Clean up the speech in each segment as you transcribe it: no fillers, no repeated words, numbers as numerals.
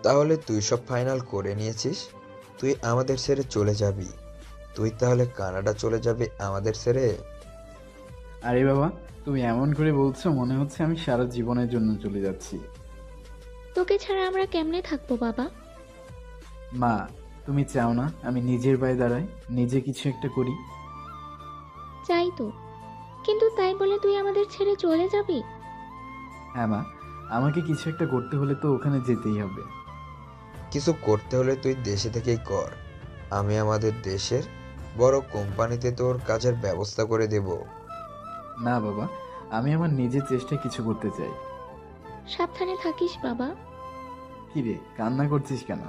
তাহলে তুই সব ফাইনাল করে নিয়েছিস? তুই আমাদের ছেড়ে চলে যাবি? তুই তাহলে কানাডা চলে যাবি আমাদের ছেড়ে? আরে বাবা, তুমি এমন করে বলছো মনে হচ্ছে আমি সারা জীবনের জন্য চলে যাচ্ছি। তোকে ছাড়া আমরা কেমনে থাকবো বাবা? মা, তুমি চাও না আমি নিজের পায়ে দাঁড়াই, নিজে কিছু একটা করি? চাই তো, কিন্তু তাই বলে তুই আমাদের ছেড়ে চলে যাবি? হ্যাঁ মা, আমাকে কিছু একটা করতে হলে তো ওখানে যেতেই হবে। কিছু করতে হলে তুই দেশে থেকেই কর। আমি আমাদের দেশের বড় কোম্পানিতে তোর কাজের ব্যবস্থা করে দেব। না বাবা, আমি আমার নিজের চেষ্টায় কিছু করতে চাই। সাবধানে থাকিস বাবা। কি রে, কান্না করছিস কেন?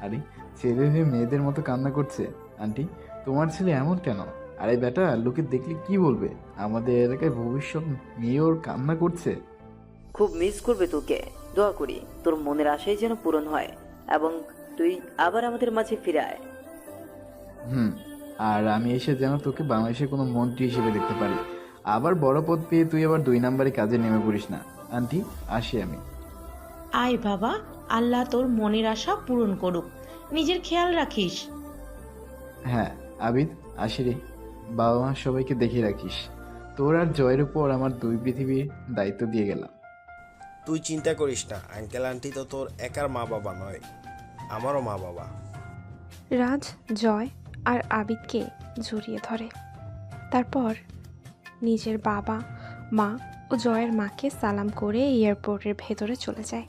আরে, ছেলে হয়ে মেয়েদের মতো কান্না করছে। আন্টি, তোমার ছেলে এমন কেন? আরে বেটা, লোকে দেখলে কি বলবে? আমাদের এলাকায় ভবিষ্যৎ মেয়েও কান্না করছে। খুব মিস করবে তোকে। দোয়া করি তোর মনের আশাই যেন পূরণ হয় এবং তুই আবার আমাদের মাঝে ফিরে আয়। হুম। আর আমি এসে যেন তোকে বাংলাদেশের কোনো মন্ত্রী হিসেবে দেখতে পারি। আবার বড় পদ পেয়ে তুই আবার 2 নাম্বারে কাজে নেমে পড়িস না। আন্টি, আসি আমি। আয় বাবা, আল্লাহ তোর মনের আশা পূরণ করুক। নিজের খেয়াল রাখিস। হ্যাঁ, আবিদ, আসি রে। বাবা মা সবাইকে দেখে রাখিস। তোর আর জয়ের উপর আমার 2 পৃথিবীর দায়িত্ব দিয়ে গেলাম। তুই চিন্তা করিস না, আঙ্কেল আন্টি তো তোর একার মা বাবা নয়, আমারও মা বাবা। রাজ জয় আর আবিদকে জড়িয়ে ধরে। তারপর নিজের বাবা মা ও জয়ের মাকে সালাম করে এয়ারপোর্টের ভেতরে চলে যায়।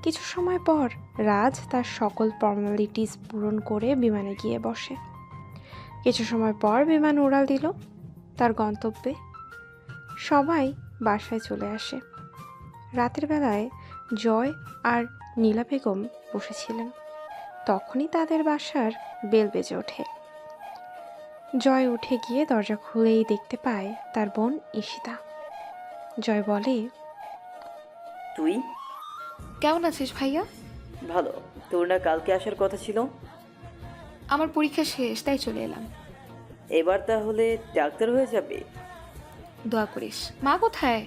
কিছু সময় পর রাজ তার সকল ফর্মালিটিস পূরণ করে বিমানে গিয়ে বসে। কিছু সময় পর বিমান উড়াল দিল তার গন্তব্যে। সবাই বাসায় চলে আসে। রাতের বেলায় জয় আর নীলা বেগম বসেছিলেন। তখনই তাদের বাসার বেল বেজে ওঠে। জয় উঠে গিয়ে দরজা খুলেই দেখতে পায় তার বোন ঈশিতা। জয় বলে, তুই? কেমন আছিস ভাইয়া? ভালো। তোর না কালকে আসার কথা ছিল? আমার পরীক্ষা শেষ, তাই চলে এলাম। এবার তাহলে ডাক্তার হয়ে যাবে? দোয়া করিস। মা কোথায়?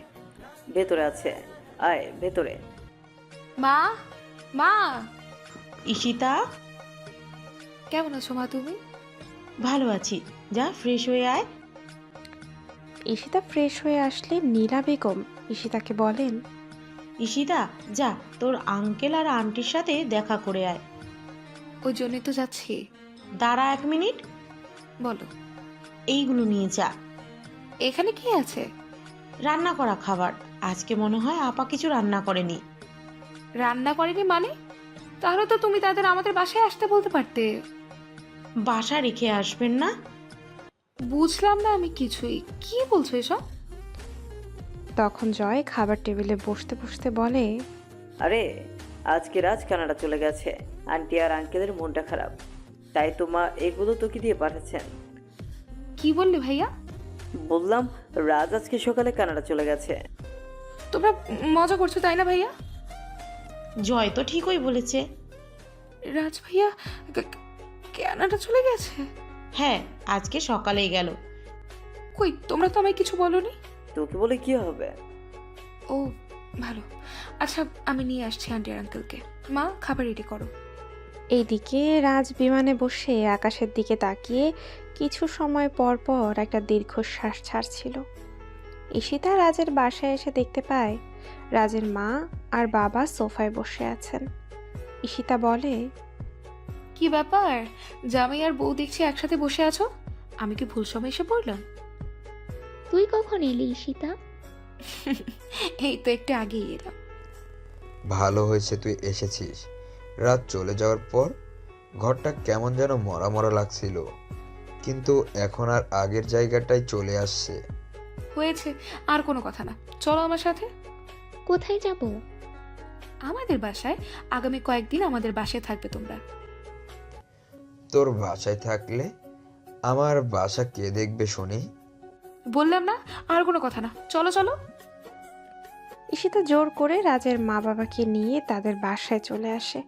ভেতরে আছে, আয় ভেতরে। মা, মা। ঈশিতা, কেমন আছো মা তুমি? ভালো আছি, যা ফ্রেশ হয়ে আয়। ঈশিতা ফ্রেশ হয়ে আসলে নীলা বেগম ঈশিতাকে বলেন, ঈশিতা, যা তোর আঙ্কেল আর আন্টির সাথে দেখা করে আয়। ওই জন্যই তো যাচ্ছি। দাঁড়া 1 মিনিট, বলো। এইগুলো নিয়ে যা। এখানে কি আছে? রান্না করা খাবার। আজকে মনে হয় আপা কিছু রান্না করেনি। রান্না করেনি মানে? তাহলে তো তুমি তাদের আমাদের বাসায় আসতে বলতে পারতে। বাসা রেখে আসবেন না? বুঝলাম না আমি কিছুই। কি বলছো এসব? তখন জয় খাবার টেবিলে বসতে বসতে বলে, আরে, আজকে রাজ কানাডা চলে গেছে। আন্টি আর আঙ্কেলের মনটা খারাপ, তাই তো মা এগুলো তোকে দিয়ে পাঠাচ্ছেন। কি বললি ভাইয়া? বললাম রাজ আজকে সকালে কানাডা চলে গেছে। তোমরা মজা করছো তাই না ভাইয়া? জয় তো ঠিকই বলেছে। রাজ ভাইয়া কানাডা চলে গেছে? হ্যাঁ, আজকে সকালেই গেল। কই, তোমরা তো আমায় কিছু বলোনি। তোকে বলে কি হবে? ও, ভালো। আচ্ছা, আমি নিয়ে আসছি আন্টি আর আঙ্কেলকে। মা, খাবার রেডি করো। এইদিকে রাজ বিমানে বসে আকাশের দিকে তাকিয়ে কিছু সময় পর পর একটা দীর্ঘশ্বাস ছাড়ছিল। ঈশিতা রাজের বাসায় এসে দেখতে পায় রাজের মা আর বাবা সোফায় বসে আছেন। ঈশিতা বলে, কি ব্যাপার, জামাই আর বউ দেখছি একসাথে বসে আছো? আমি কি ভুল সময় এসে পড়লাম? তুই কখন এলি ঈশিতা? এই তো একটু আগেই এলাম। ভালো হয়েছে তুই এসেছিস। রাত চলে যাওয়ার পর ঘরটা কেমন যেন মরা মরা লাগছিল, কিন্তু এখন আর আগের জায়গাটায় চলে আসছে। হয়েছে, আর কোনো কথা না। চলো আমার সাথে। কোথায় যাব? আমাদের বাসায়। আগামী কয়েকদিন আমাদের বাসায় থাকবে তোমরা। তোর বাসায় থাকলে আমার বাসা কে দেখবে শুনি? বললাম না, আর কোনো কথা না। চলো চলো। ঈশিতা জোর করে রাজের মা বাবাকে নিয়ে তাদের বাসায় চলে আসে।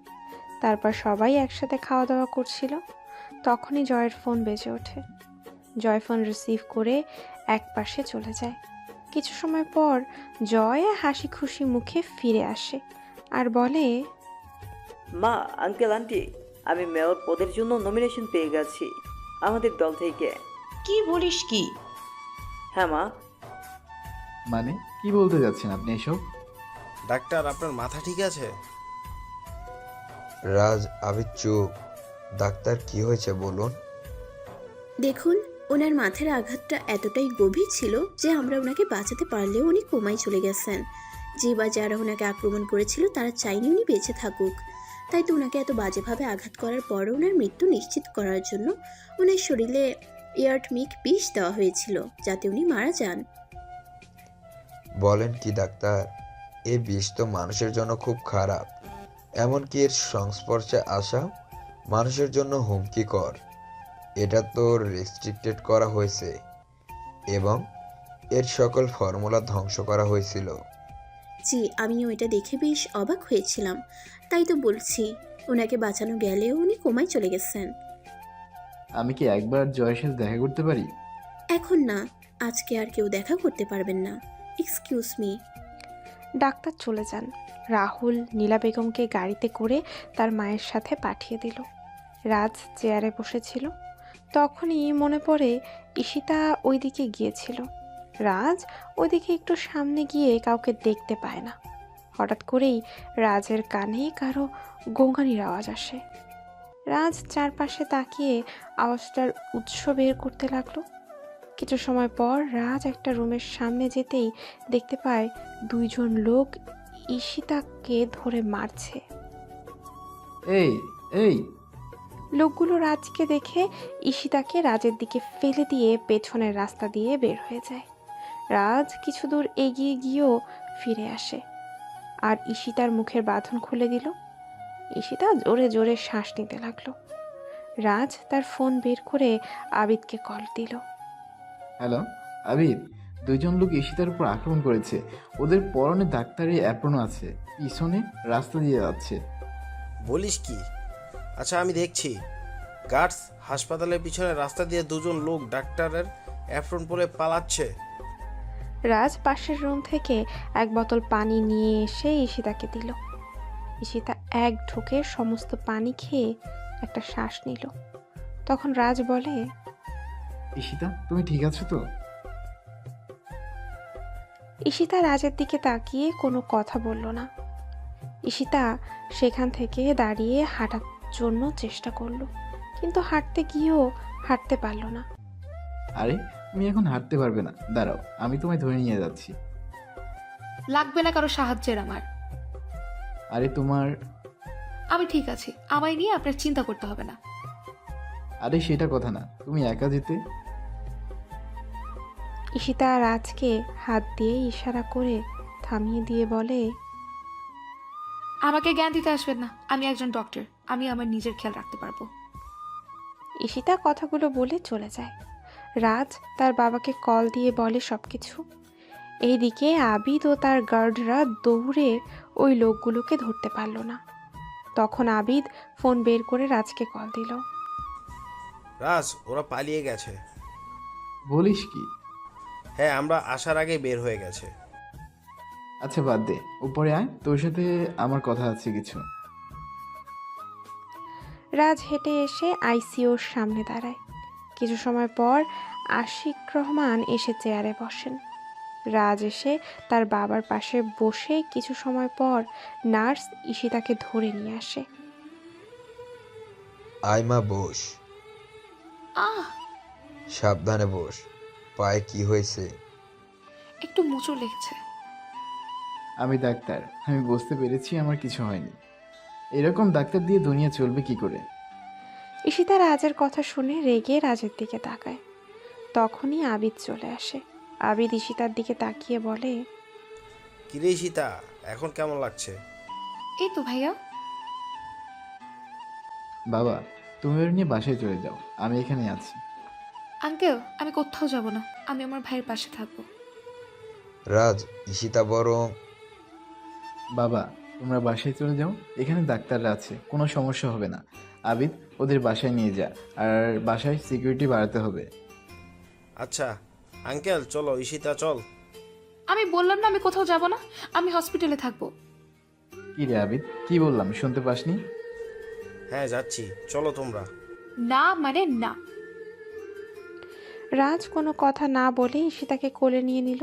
তারপর সবাই একসাথে খাওয়া দাওয়া করছিল। তখনই জয়ের ফোন বেজে ওঠে। জয় ফোন রিসিভ করে এক পাশে চলে যায়। কিছু সময় পর জয় হাসি খুশি মুখে ফিরে আসে আর বলে, মা, আঙ্কেল, আন্টি, আমি মেয়র পদের জন্য নমিনেশন পেয়ে গেছি আমাদের দল থেকে। কি বলিস কি? হ্যাঁ মা। মানে কি বলতে যাচ্ছেন আপনি এসব? ডাক্তার, আপনার মাথা ঠিক আছে? রাজ, আবিদ চুপ। ডাক্তার, কি হয়েছে বলুন? দেখুন, ওনার মাথার আঘাতটা এতটাই গভীর ছিল যে আমরা ওনাকে বাঁচাতে পারলেও উনি কোমায় চলে গেছেন। যে বা যারা ওনাকে আক্রমণ করেছিল তারা চাইনি উনি বেঁচে থাকুক। তাই তো ওনাকে এত বাজেভাবে আঘাত করার পরও ওনার মৃত্যু নিশ্চিত করার জন্য ওনার শরীরে এয়ারটমিক বিষ দেওয়া হয়েছিল যাতে উনি মারা যান। বলেন কি ডাক্তার? এই বিষ তো মানুষের জন্য খুব খারাপ। এমনকি এর সংস্পর্শে আসা মানুষের জন্য হুমকিকর। এটা তো রেস্ট্রিক্টেড করা হয়েছে এবং এর সকল ফর্মুলা ধ্বংস করা হয়েছিল। জি, আমিও এটা দেখে বেশ অবাক হয়েছিলাম। তাই তো বলছি, ওনাকে বাঁচানো গেলেও উনি কোমায় চলে গেছেন। আমি কি একবার জয়ের সাথে দেখা করতে পারি? এখন না, আজকে আর কেউ দেখা করতে পারবেন না। Excuse me. ডাক্তার চলে যান। রাহুল নীলা বেগমকে গাড়িতে করে তার মায়ের সাথে পাঠিয়ে দিল। রাজ চেয়ারে বসেছিল। তখনই মনে পড়ে ঈশিতা ওইদিকে গিয়েছিল। রাজ ওইদিকে একটু সামনে গিয়ে কাউকে দেখতে পায় না। হঠাৎ করেই রাজের কানে কারো গোঙানির আওয়াজ আসে। রাজ চারপাশে তাকিয়ে আওয়াজটার উৎস বের করতে লাগলো। কিছু সময় পর রাজ একটা রুমের সামনে যেতেই দেখতে পায় দুইজন লোক ঈশিতাকে ধরে মারছে। এই এই লোকগুলো রাজকে দেখে ঈশিতাকে রাজের দিকে ফেলে দিয়ে পেছনের রাস্তা দিয়ে বের হয়ে যায়। রাজ কিছু দূর এগিয়ে গিয়েও ফিরে আসে আর ঈশিতার মুখের বাঁধন খুলে দিল। ঈশিতা জোরে জোরে শ্বাস নিতে লাগলো। রাজ তার ফোন বের করে আবিদকে কল দিল। হ্যালো আবিদ, দুইজন লোক ঈশিতার উপর আক্রমণ করেছে। ওদের পরনে ডাক্তারি অ্যাপ্রন আছে, পিছনে রাস্তা দিয়ে যাচ্ছে। বলিস কি? আচ্ছা, আমি দেখছি। গার্ডস হাসপাতালের পিছনে রাস্তা দিয়ে দুজন লোক ডাক্তারের অ্যাপ্রন পরে পালাচ্ছে। রাজ পাশের রুম থেকে এক বোতল পানি নিয়ে এসে ঈশিতাকে দিল। ঈশিতা এক ঢোকে সমস্ত পানি খেয়ে একটা শ্বাস নিল। তখন রাজ বলে, ঈশিতা, তুমি ঠিক আছো তো? ঈশিতা রাজের দিকে তাকিয়ে কোনো কথা বলল না। ঈশিতা সেখান থেকে দাঁড়িয়ে হাঁটার জন্য চেষ্টা করলো, কিন্তু হাঁটতে গিয়েও হাঁটতে পারল না। আরে তুমি এখন হাঁটতে পারবে না, দাঁড়াও, আমি তোমায় ধরে নিয়ে যাচ্ছি। লাগবে না কারো সাহায্যের আমার। আরে তোমার আমি ঠিক আছি, আমায় নিয়ে আপনার চিন্তা করতে হবে না। আরে সেটা কথা না, তুমি একা যেতে। ঈশিতা রাজকে হাত দিয়ে ইশারা করে থামিয়ে দিয়ে বলে, আমাকে জ্ঞান দিতে আসবেন না, আমি একজন ডক্টর, আমি আমার নিজের খেয়াল রাখতে পারবো। ঈশিতা কথাগুলো বলে চলে যায়। রাজ তার বাবাকে কল দিয়ে বলে সবকিছু। এইদিকে আবিদ ও তার গার্ডরা দৌড়ে ওই লোকগুলোকে ধরতে পারল না। তখন আবিদ ফোন বের করে রাজকে কল দিল। রাজ, ওরা পালিয়ে গেছে। বলিস কি? হ্যাঁ, আমরা আসার আগে বের হয়ে গেছে। আচ্ছা বাদ দে, উপরে আয়, তোর সাথে আমার কথা আছে কিছু। রাজ হেঁটে এসে আইসিইউর সামনে দাঁড়ায়। কিছু সময় পর আশিক রহমান এসে চেয়ারে বসেন। রাজ এসে তার বাবার পাশে বসে কিছু সময় পর নার্স ঈশিতাকে ধরে নিয়ে আসে। আইমা, বস। আহ, সাবধানে বস। পায়ে কি হয়েছে? একটু মোচড় লেগেছে। আমি ডাক্তার, আমি বুঝতে পেরেছি আমার কিছু হয়নি। এরকম ডাক্তার দিয়ে দুনিয়া চলবে কি করে? ঈশিতা রাজের কথা শুনে রেগে রাজের দিকে তাকায়। তখনই আবিদ চলে আসে। আবিদ ঈশিতার দিকে তাকিয়ে বলে, কিরে সীতা, এখন কেমন লাগছে? এই তো ভাইয়া। বাবা, তুমি ওর নিয়ে বাসায় চলে যাও, আমি এখানে আছি। আঙ্কেল, আমি কোথাও যাব না, আমি আমার ভাইয়ের পাশে থাকবো। রাজ, ঈশিতা বরং। বাবা, তোমরা বাসায় চলে যাও, এখানে ডাক্তাররা আছে, কোনো সমস্যা হবে না। আবিদ, ওদের বাসায় নিয়ে যা, আর বাসায় সিকিউরিটি বাড়াতে হবে। আচ্ছা আঙ্কেল, চলো ঈশিতা, চল। আমি বললাম না আমি কোথাও যাব না, আমি হসপিটালে থাকবো। কি রে আবিদ, কি বললাম শুনতে পাসনি? হ্যাঁ যাচ্ছি, চলো তোমরা। না মানে না। রাজ কোনো কথা না বলে ঈশিতাকে কোলে নিয়ে নিল।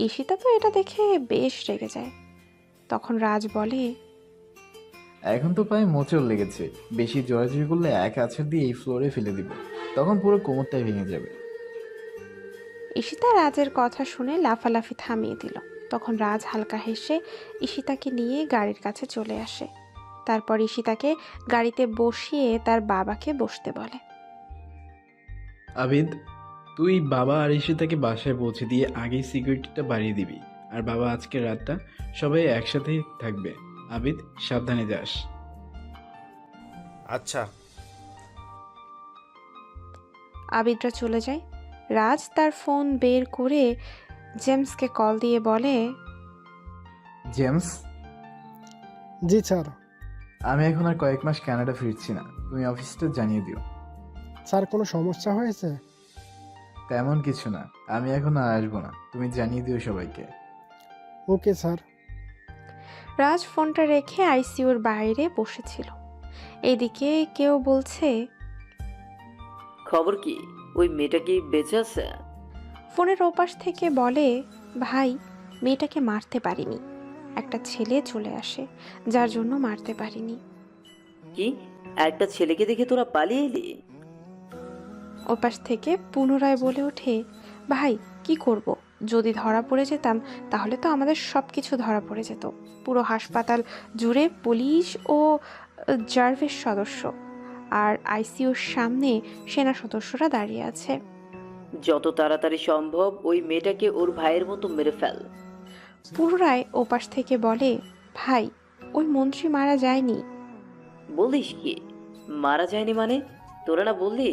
ঈশিতা তো এটা দেখে বেশ রেগে যায়। তখন রাজ বলে, এখন তো পায়ে মোচড় লেগেছে, বেশি জোরাজুরি করলে এক আছাড় দিয়ে এই ফ্লোরে ফেলে দিব, তখন পুরো কোমরটাই ভেঙে যাবে। ঈশিতা রাজের কথা শুনে লাফালাফি থামিয়ে দিল। তখন রাজ হালকা হেসে ঈশিতাকে নিয়ে গাড়ির কাছে চলে আসে। তারপর ঈশিতাকে গাড়িতে বসিয়ে তার বাবাকে বসতে বলে। আবিদ, তুই বাবা আর ঈশিতাকে বাসায় পৌঁছে দিয়ে আগেই সিকিউরিটিটা বাড়িয়ে দিবি। আর বাবা আজকের রাতটা সবাই একসাথেই থাকবে। আবিদ, সাবধানে যাস। আচ্ছা। আবিদরা চলে যায়। রাজ তার ফোন বের করে জেমসকে কল দিয়ে বলে, জেমস, জি স্যার। আমি এখন আর কয়েক মাস কানাডা ফিরছি না, তুমি অফিসটা জানিয়ে দিও। স্যার কোনো সমস্যা হয়েছে? তেমন কিছু না, আমি এখন আর আসবো না, তুমি জানিয়ে দিও সবাইকে। Okay sir. রাজ ফোনটা রেখে আইসিইউর বাইরে বসেছিল। এদিকে কেউ বলছে, খবর কি, ওই মেয়েটা কি বেঁচে আছে? ফোনের ওপাশ থেকে বলে, ভাই, মেয়েটাকে মারতে পারিনি, একটা ছেলে চলে আসে যার জন্য মারতে পারিনি। কি, একটা ছেলেকে দেখে তোরা পালিয়ে এলি? ওপাশ থেকে পুনরায় বলে ওঠে, ভাই কি করব, যদি ধরা পড়ে যেতাম তাহলে তো আমাদের সব কিছু ধরা পড়ে যেত। পুরো হাসপাতাল জুড়ে পুলিশ ও জার্ভেস সদস্য, আর আইসিইউর সামনে সেনা সদস্যরা দাঁড়িয়ে আছে। যত তাড়াতাড়ি সম্ভব ওই মেয়েটাকে ওর ভাইয়ের মতো মেরে ফেল। পুনরায় ওপাশ থেকে বলে, ভাই, ওই মন্ত্রী মারা যায়নি। বলিস কি, মারা যায়নি মানে? তোরা না বললি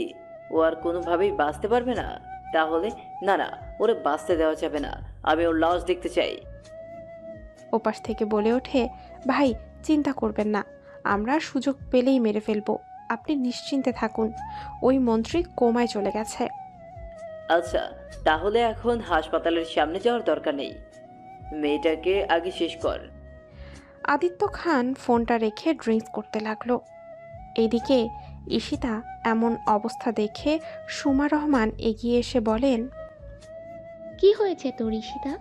ও আর কোনোভাবেই বাঁচতে পারবে না? তাহলে না না, ওরে বাঁচতে দেওয়া যাবে না, আমি ওর লাশ দেখতে চাই। ওপাশ থেকে বলে ওঠে, ভাই চিন্তা করবেন না, আমরা সুযোগ পেলেই মেরে ফেলবো, আপনি নিশ্চিন্তে থাকুন, ওই মন্ত্রী কোমায় চলে গেছে। আচ্ছা, তাহলে এখন হাসপাতালের সামনে যাওয়ার দরকার নেই, মেয়েটাকে আগে শেষ কর। আদিত্য খান ফোনটা রেখে ড্রিঙ্কস করতে লাগলো। এদিকে ঈশিতা এমন অবস্থা দেখে সুমা রহমান এগিয়ে এসে বলেন, কি হয়েছে তোর ঈশিতা?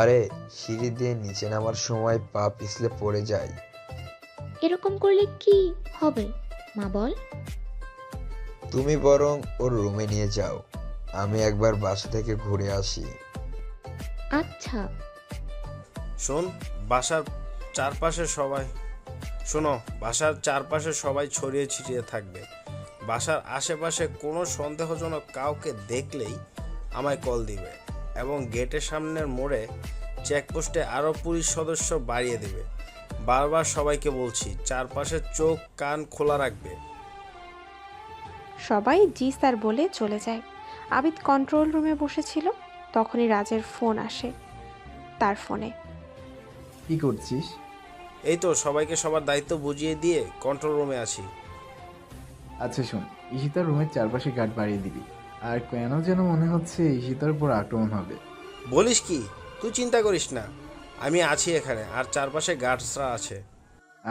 আরে সিঁড়ি দিয়ে নিচে নামার সময় পা পিছলে পড়ে যায়। এরকম করলে কি হবে মা, বল। তুমি বরং ওর রুমে নিয়ে যাও, আমি একবার বাসা থেকে ঘুরে আসি। আচ্ছা। শোনো, বাসার চারপাশে সবাই ছড়িয়ে ছিটিয়ে থাকবে। বাসার আশেপাশে কোনো সন্দেহজনক কাউকে দেখলেই আমায় কল দিবে, এবং গেটের সামনের মোড়ে চেকপোস্টে আরও পুলিশ সদস্য বাড়িয়ে দিবে। বারবার সবাইকে বলছি, চারপাশে চোখ কান খোলা রাখবে। সবাই জি স্যার বলে চলে যায়। আবিদ কন্ট্রোল রুমে বসেছিল। তখনই রাজের ফোন আসে। তার ফোনে, কি করছিস? এই তো সবাইকে সবার দায়িত্ব বুঝিয়ে দিয়ে কন্ট্রোল রুমে আছি। আচ্ছা শোন, ঈশিতার রুমের চারপাশে গার্ড বাড়িয়ে দিবি। আর কেন যেন মনে হচ্ছে ঈশিতার উপর আক্রমণ হবে। বলিস কি, তুই চিন্তা করিস না, আমি আছি এখানে, আর চারপাশে গার্ডসরা আছে।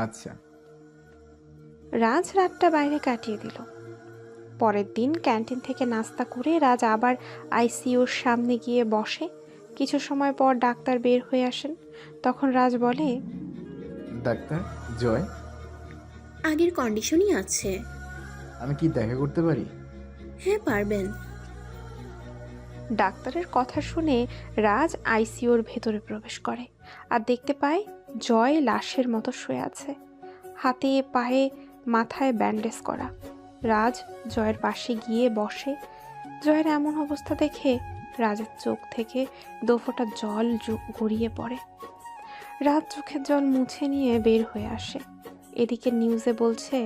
আচ্ছা। রাজ রাতটা বাইরে কাটিয়ে দিল। পরের দিন ক্যান্টিন থেকে নাস্তা করে রাজ আবার আইসিইউর সামনে গিয়ে বসে। কিছু সময় পর ডাক্তার বের হয়ে আসেন। তখন রাজ বলে, ডাক্তার জয়, আগের কন্ডিশনই আছে। আমি কি দেখা করতে পারি? হ্যাঁ পারবেন। ডাক্তারের কথা শুনে রাজ আইসিইউর ভেতরে প্রবেশ করে আর দেখতে পায় জয় লাশের মতো শুয়ে আছে, হাতে পায়ে মাথায় ব্যান্ডেজ করা। রাজ জয়ের পাশে গিয়ে বসে। জয়ের এমন অবস্থা দেখে রাজের চোখ থেকে দোফোঁটা জল গড়িয়ে পড়ে। রাজ চোখের জল মুছে নিয়ে বের হয়ে আসে। এদিকে নিউজে বলছে,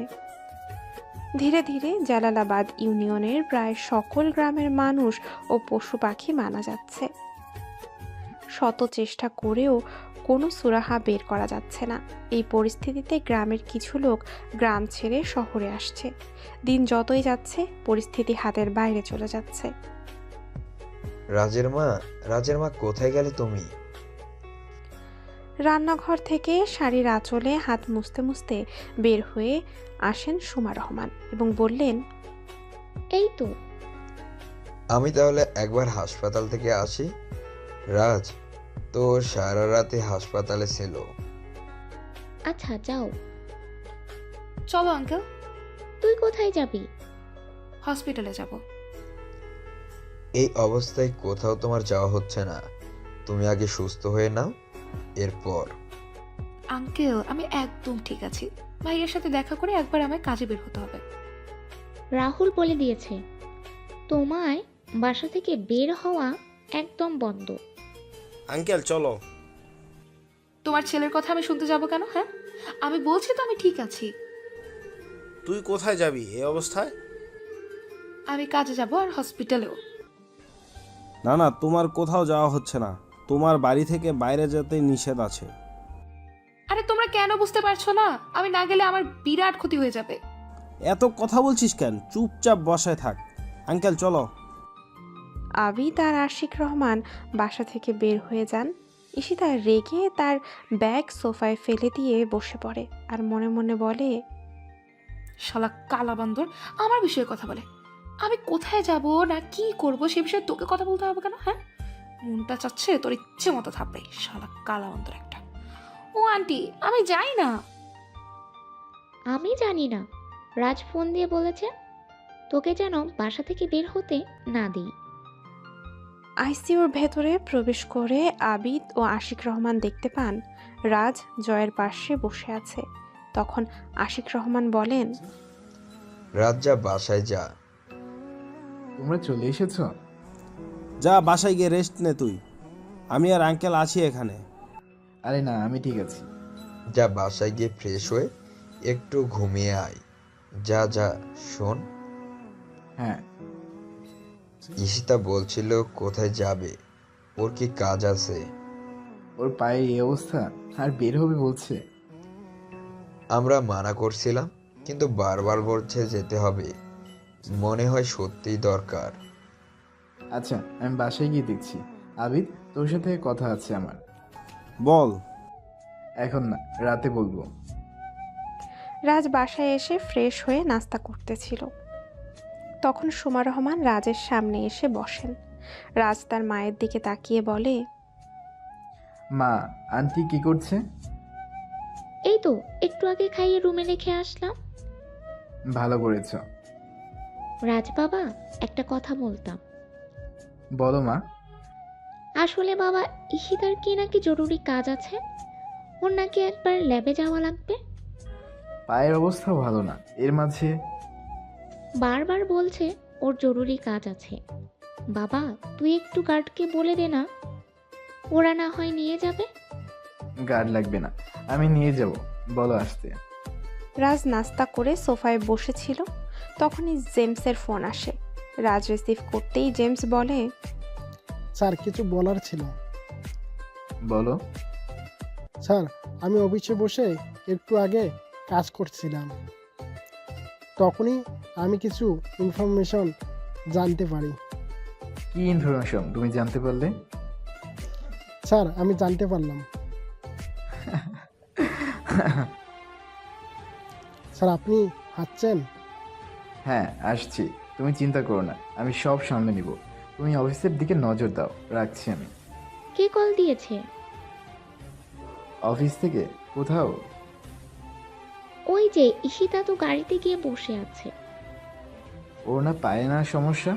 ধীরে ধীরে জালালাবাদ ইউনিয়নের প্রায় সকল গ্রামের মানুষ ও পশু পাখি মারা যাচ্ছে। শত চেষ্টা করেও কোনো সুরাহা বের করা যাচ্ছে না। এই পরিস্থিতিতে গ্রামের কিছু লোক গ্রাম ছেড়ে শহরে আসছে। দিন যতই যাচ্ছে পরিস্থিতি হাতের বাইরে চলে যাচ্ছে। রাজের মা কোথায় গেলে তুমি? রান্নাঘর থেকে শাড়ির আঁচলে হাত মুছতে মুছতে বের হয়ে আসেন সুমা রহমান এবং বললেন, এই তো। আমি তাহলে একবার হাসপাতাল থেকে আসি। রাজ তো সারা রাতে হাসপাতালে ছিল। আচ্ছা যাও। চলো আঙ্কেল, তুই কোথায় যাবি? হসপিটালে যাব। এই অবস্থায় কোথাও তোমার যাওয়া হচ্ছে না। তুমি আগে সুস্থ হয়ে নাও, এরপর। আঙ্কেল আমি একদম ঠিক আছি। ভাইয়ের সাথে দেখা করে একবার আমায় কাজে বের হতে হবে। রাহুল বলে দিয়েছে তোমায় বাসা থেকে বের হওয়া একদম বন্ধ। আঙ্কেল চলো। তোমার ছেলের কথা আমি শুনতে যাব কেন? হ্যাঁ, আমি বলছি তো আমি ঠিক আছি। তুই কোথায় যাবি এই অবস্থায়? আমি কাজে যাব আর হসপিটালেও। না না, তোমার কোথাও যাওয়া হচ্ছে না। তোমার বাড়ি থেকে বাইরে যেতে নিষেধ আছে। আরে তোমরা কেন বুঝতে পারছো না? আমি না গেলে আমার বিরাট ক্ষতি হয়ে যাবে। এত কথা বলছিস কেন? চুপচাপ বসায় থাক। আঙ্কেল চলো। আবিদ আর আশিক রহমান বাসা থেকে বের হয়ে যান। ঈশিতা রেগে তার ব্যাগ সোফায় ফেলে দিয়ে বসে পড়ে আর মনে মনে বলে, শালা কালা বান্দর আমার বিষয়ে কথা বলে। আমি কোথায় যাব না কি করব সে বিষয়ে তোকে কথা বলতে হবে কেন? হ্যাঁ, মনটা চাচ্ছে তোর ইচ্ছে মতো থাকবে। শালা কালা বান্দর একটা। ও আন্টি আমি যাই না। আমি জানি না, রাজ ফোন দিয়ে বলেছে তোকে যেন বাসা থেকে বের হতে না দিই। আইসিইউর ভেতরে প্রবেশ করে আবিদ ও আশিক রহমান দেখতে পান রাজ জয়ের পাশে বসে আছে। তখন আশিক রহমান বলেন, রাজ যা, বাসায় যা। তোমরা চলে এসেছো? যা বাসায় গিয়ে রেস্ট নে তুই। আমি আর আঙ্কেল আছি এখানে। আরে না, আমি ঠিক আছি। যা বাসায় গিয়ে ফ্রেশ হয়ে একটু ঘুমিয়ে আয়। যা যা। শোন, হ্যাঁ, ঈশিতা বলছিল কোথায় যাবে, ওর কি কাজ আছে? ওর পায়ে এই অবস্থা আর বের হবে বলছে। আমরা মানা করছিলাম, কিন্তু বারবার বলছে যেতে হবে। মনে হয় সত্যিই দরকার। আচ্ছা আমি বাসায় গিয়ে দেখছি। আবিদ, তোর সাথে কথা আছে আমার। বল। এখন না, রাতে বলবো। রাজ বাসায় এসে ফ্রেশ হয়ে নাস্তা করতেছিল। তখন সুমা রহমান রাজের সামনে এসে বসেন। রাজ তার মায়ের দিকে তাকিয়ে বলে, মা, আন্টি কি করছে? এই তো একটু আগে খাইয়ে রুমে রেখে আসলাম। ভালো করেছ। রাজ বাবা, একটা কথা বলতাম। বলো মা। আসলে বাবা, ঈশিতার কি নাকি জরুরি কাজ আছে, ওর নাকি একবার ল্যাবে যাওয়া লাগবে। পায়ের অবস্থাও ভালো না, এর মাঝে বারবার বলছে ওর জরুরি কাজ আছে। বাবা তুই একটু গার্ডকে বলে দে না, ওরা না হয় নিয়ে যাবে। গার্ড লাগবে না, আমি নিয়ে যাব, বলো আসতে। রাজ নাস্তা করে সোফায় বসেছিল। তখনই জেমসের ফোন আসে। রাজ রিসিভ করতেই জেমস বলে, স্যার কিছু বলার ছিল। বলো। স্যার আমি অফিসে বসে একটু আগে কাজ করছিলাম, তখনই আমি কিছু ইনফরমেশন জানতে পারি। কি ইনফরমেশন তুমি জানতে পারলে? স্যার আমি জানতে পারলাম, স্যার আপনি হাঁটছেন? হ্যাঁ আসছি, তুমি চিন্তা করো না, আমি সব সামলে নিব। তুমি অফিসের দিকে নজর দাও, রাখছি আমি। কে কল দিয়েছে? অফিস থেকে কোথাও? ওই যে ঈশিতা তো গাড়িতে গিয়ে বসে আছে। ওর না পায়ে না সমস্যা?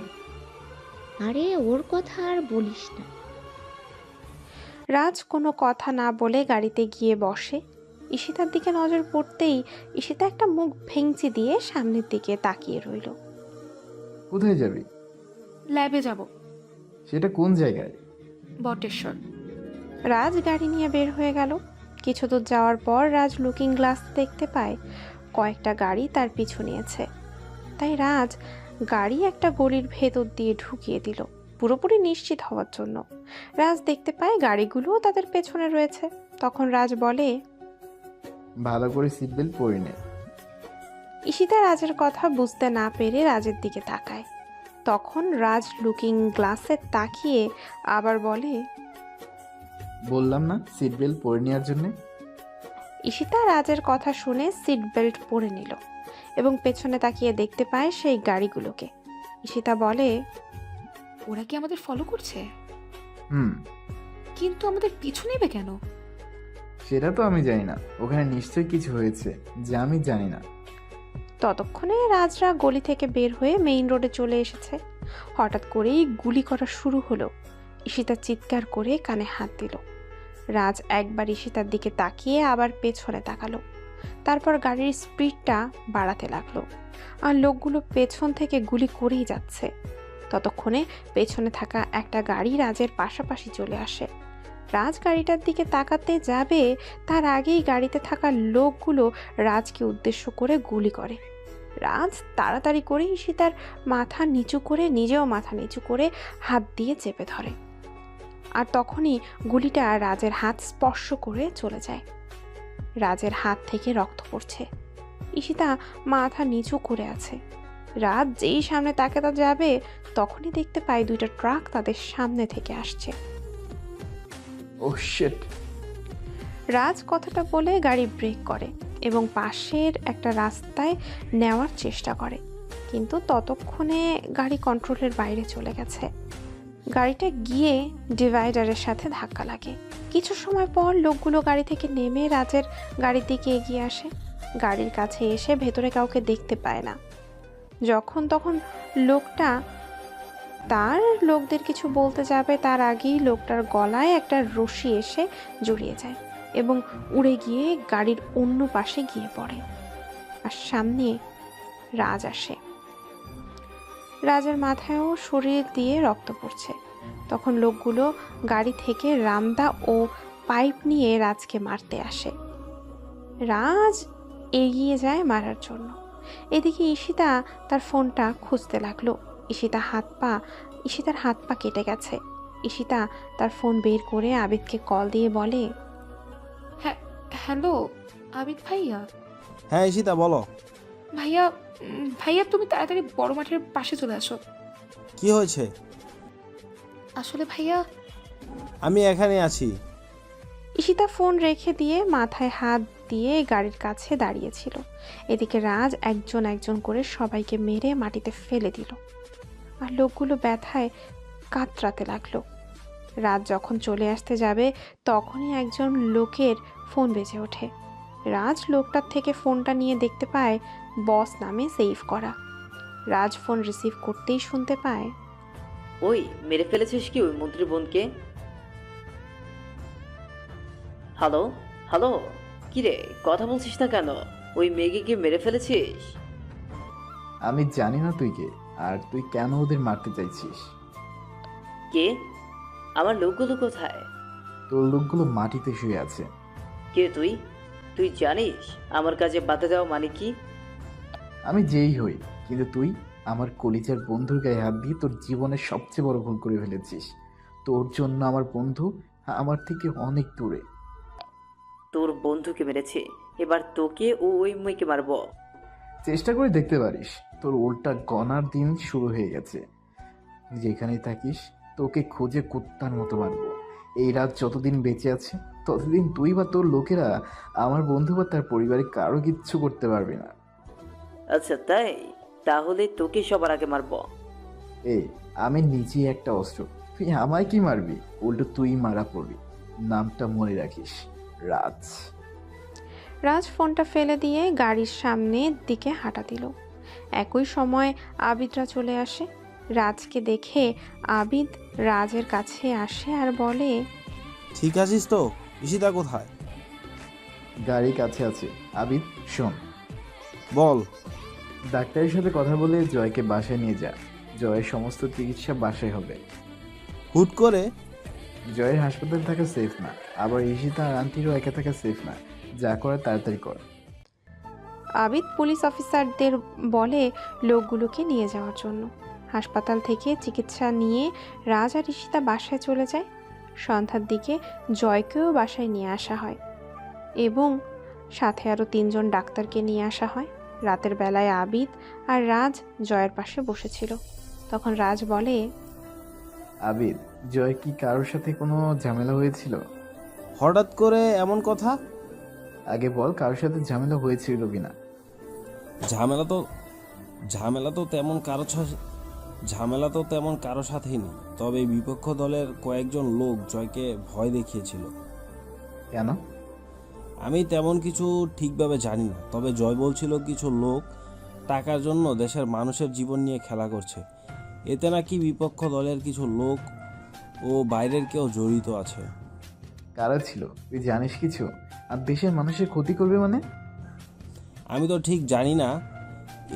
আরে ওর কথা আর বলিস না। রাজ কোনো কথা না বলে গাড়িতে গিয়ে বসে। ঈশিতার দিকে নজর পড়তেই ঈশিতা একটা মুখ ভেঙচি দিয়ে সামনের দিকে তাকিয়ে রইল। কোথায় যাবি? ল্যাবে যাব। সেটা কোন জায়গায়? বটেশ্বর। রাজ গাড়ি নিয়ে বের হয়ে গেল। কিছু দূর যাওয়ার পর রাজ লুকিং গ্লাস দেখতে পায় কয়েকটা গাড়ি তার পিছু নিয়েছে। তাই রাজ গাড়ি একটা গলির ভেতর দিয়ে ঢুকিয়ে দিল পুরোপুরি নিশ্চিত হওয়ার জন্য। রাজ দেখতে পায় গাড়িগুলোও তাদের পেছনে রয়েছে। তখন রাজ বলে, ভালো করে সিট বেল্ট পরে নে। ঈশিতা রাজের কথা বুঝতে না পেরে রাজের দিকে তাকায়। তখন রাজ লুকিং গ্লাসে তাকিয়ে আবার বলে, বললাম না সিট বেল্ট পরে নেওয়ার জন্যে। ঈশিতা রাজের কথা শুনে সিট বেল্ট পরে নিল এবং পেছনে তাকিয়ে দেখতে পায় সেই গাড়িগুলোকে। ঈশিতা বলে, ওরা কি আমাদের ফলো করছে? হুম, কিন্তু আমাদের পিছু নেবে কেন? সেটা তো আমি জানি না। ওখানে নিশ্চয়ই কিছু হয়েছে যা আমি জানি না। ততক্ষণে রাজরা গলি থেকে বের হয়ে মেইন রোডে চলে এসেছে। হঠাৎ করেই গুলি করা শুরু হলো। ঈশিতা চিৎকার করে কানে হাত দিল। রাজ একবার ঈশিতার দিকে তাকিয়ে আবার পেছনে তাকালো। তারপর গাড়ির স্পিডটা বাড়াতে লাগলো, আর লোকগুলো পেছন থেকে গুলি করেই যাচ্ছে। ততক্ষণে পেছনে থাকা একটা গাড়ি রাজের পাশাপাশি চলে আসে। রাজ গাড়িটার দিকে তাকাতে যাবে, তার আগেই গাড়িতে থাকা লোকগুলো রাজকে উদ্দেশ্য করে গুলি করে। রাজ তাড়াতাড়ি করে ঈশিতার মাথা নিচু করে নিজেও মাথা নিচু করে হাত দিয়ে চেপে ধরে, আর তখনই গুলিটা রাজের হাত স্পর্শ করে চলে যায়। রাজের হাত থেকে রক্ত পড়ছে। ঈশিতা মাথা নিচু করে আছে। রাজ যেই সামনে তাকাতে যাবে তখনই দেখতে পায় দুইটা ট্রাক তাদের সামনে থেকে আসছে। Oh shit! রাজ কথাটা বলে গাড়ি ব্রেক করে এবং পাশের একটা রাস্তায় নেওয়ার চেষ্টা করে, কিন্তু ততক্ষণে গাড়ি কন্ট্রোলের বাইরে চলে গেছে। গাড়িটা গিয়ে ডিভাইডারের সাথে ধাক্কা লাগে। কিছু সময় পর লোকগুলো গাড়ি থেকে নেমে রাজের গাড়ির দিকে এগিয়ে আসে। গাড়ির কাছে এসে ভেতরে কাউকে দেখতে পায় না। যখন তখন লোকটা তার লোকদের কিছু বলতে যাবে, তার আগেই লোকটার গলায় একটা রশি এসে জড়িয়ে যায় এবং উড়ে গিয়ে গাড়ির অন্য পাশে গিয়ে পড়ে। আর সামনে রাজ আসে। রাজের মাথায়ও শরীর দিয়ে রক্ত পড়ছে। তখন লোকগুলো গাড়ি থেকে রামদা ও পাইপ নিয়ে রাজকে মারতে আসে। রাজ এগিয়ে যায় মারার জন্য। এদিকে ঈশিতা তার ফোনটা খুঁজতে লাগলো। ঈশিতার হাত পা কেটে গেছে। ঈশিতা তার ফোন বের করে আবিদকে কল দিয়ে বলে, হ্যাঁ, হ্যালো আবিদ ভাইয়া। হ্যাঁ ঈশিতা বলো। ভাইয়া ভাইয়া তুমি তাড়াতাড়ি বড় মাঠের পাশে চলে আসো। কি হয়েছে? আসলে ভাইয়া আমি এখানে আছি। ঈশিতা ফোন রেখে দিয়ে মাথায় হাত দিয়ে গাড়ির কাছে দাঁড়িয়েছিল। এদিকে রাজ একজন একজন করে সবাইকে মেরে মাটিতে ফেলে দিল, আর লোকগুলো ব্যথায় কাতরাতে লাগলো। রাজ যখন চলে আসতে যাবে তখনই একজন লোকের ফোন বেজে ওঠে। রাজ লোকটার থেকে ফোনটা নিয়ে দেখতে পায় বস নামে সেভ করা। রাজ ফোন রিসিভ করতেই শুনতে পায়, ওই মেরে ফেলেছিস কি ওই মন্ত্রী বোনকে? হ্যালো হ্যালো, কিরে কথা বলছিস না কেন? ওই মেয়েকে কি মেরে ফেলেছিস? আমি জানি না তুই কে, আর তুই কেন ওদের মারতে চাইছিস। কে? আমার লোকগুলো কোথায়? তোর লোকগুলো মাটিতে শুয়ে আছে। কে তুই? তুই জানিস আমার কাজে বাধা দেওয়া মানে কি? আমি যেই হই, কিন্তু তুই আমার কলিজার বন্ধুর গায়ে হাত দিয়ে তোর জীবনের সবচেয়ে বড় ভুল করে ফেলেছিস। তোর জন্য আমার বন্ধু আমার থেকে অনেক দূরে। তোর বন্ধুকে মেরেছে, এবার তোকে ও ওই মেয়েকে মারবো। চেষ্টা করে দেখতে পারিস। তোর উল্টা গনার দিন শুরু হয়ে গেছে। যেখানেই থাকিস তোকে খুঁজে কুত্তার মতো মারবো। এই রাত যতদিন বেঁচে আছে ততদিন তুই বা তোর লোকেরা আমার বন্ধু বা তার পরিবারে কারো কিচ্ছু করতে পারবে না। আচ্ছা তাই, তাহলে তোকে সবার আগে মারবো। এই আমি নিজেই একটা অস্ত্র, তুই আমায় কি মারবি? উল্টো তুই মারা পড়বি। নামটা মনে রাখিস, রাজ। রাজ ফোনটা ফেলে দিয়ে গাড়ির সামনের দিকে হাঁটা দিল। একই সময় আবিদরা চলে আসে। রাজকে দেখে আবিদ রাজের কাছে আসে আর বলে, ঠিক আছিস তো? ঈশিতা কোথায়? গাড়ি কাছে আছে। আবিদ শোন, বল। ডাক্তারের সাথে কথা বলে জয়কে বাসায় নিয়ে যা। জয়ের সমস্ত চিকিৎসা বাসায় হবে। হুট করে? জয়ের হাসপাতাল থাকা সেফ না, আবার ঈশিতা আর আন্টিরও একা থাকা সেফ না। যা করে তাড়াতাড়ি কর। আবিদ পুলিশ অফিসারদের বলে লোকগুলোকে নিয়ে যাওয়ার জন্য। হাসপাতাল থেকে চিকিৎসা নিয়ে রাজ আর ঈশিতা বাসায় চলে যায়। সন্ধ্যার দিকে জয়কেও বাসায় নিয়ে আসা হয় এবং সাথে আরও 3 জন ডাক্তারকে নিয়ে আসা হয়। রাতের বেলায় আবিদ আর রাজ জয়ের পাশে বসেছিল। তখন রাজ বলে, আবিদ, জয় কি কারোর সাথে কোনো ঝামেলা হয়েছিল? হঠাৎ করে এমন কথা? আগে বল, কারোর সাথে ঝামেলা হয়েছিল কিনা? ঝামেলা তো তেমন কারো সাথেই নেই, তবে বিপক্ষ দলের কয়েকজন লোক জয়কে ভয় দেখিয়েছিল। কেন? আমি তেমন কিছু ঠিকভাবে জানি না, তবে জয় বলছিল কিছু লোক টাকার জন্য দেশের মানুষের জীবন নিয়ে খেলা করছে। এতে নাকি বিপক্ষ দলের কিছু লোক ও বাইরের কেউ জড়িত আছে। কারা ছিল তুই জানিস কিছু? আর দেশের মানুষের ক্ষতি করবে মানে? আমি তো ঠিক জানি না,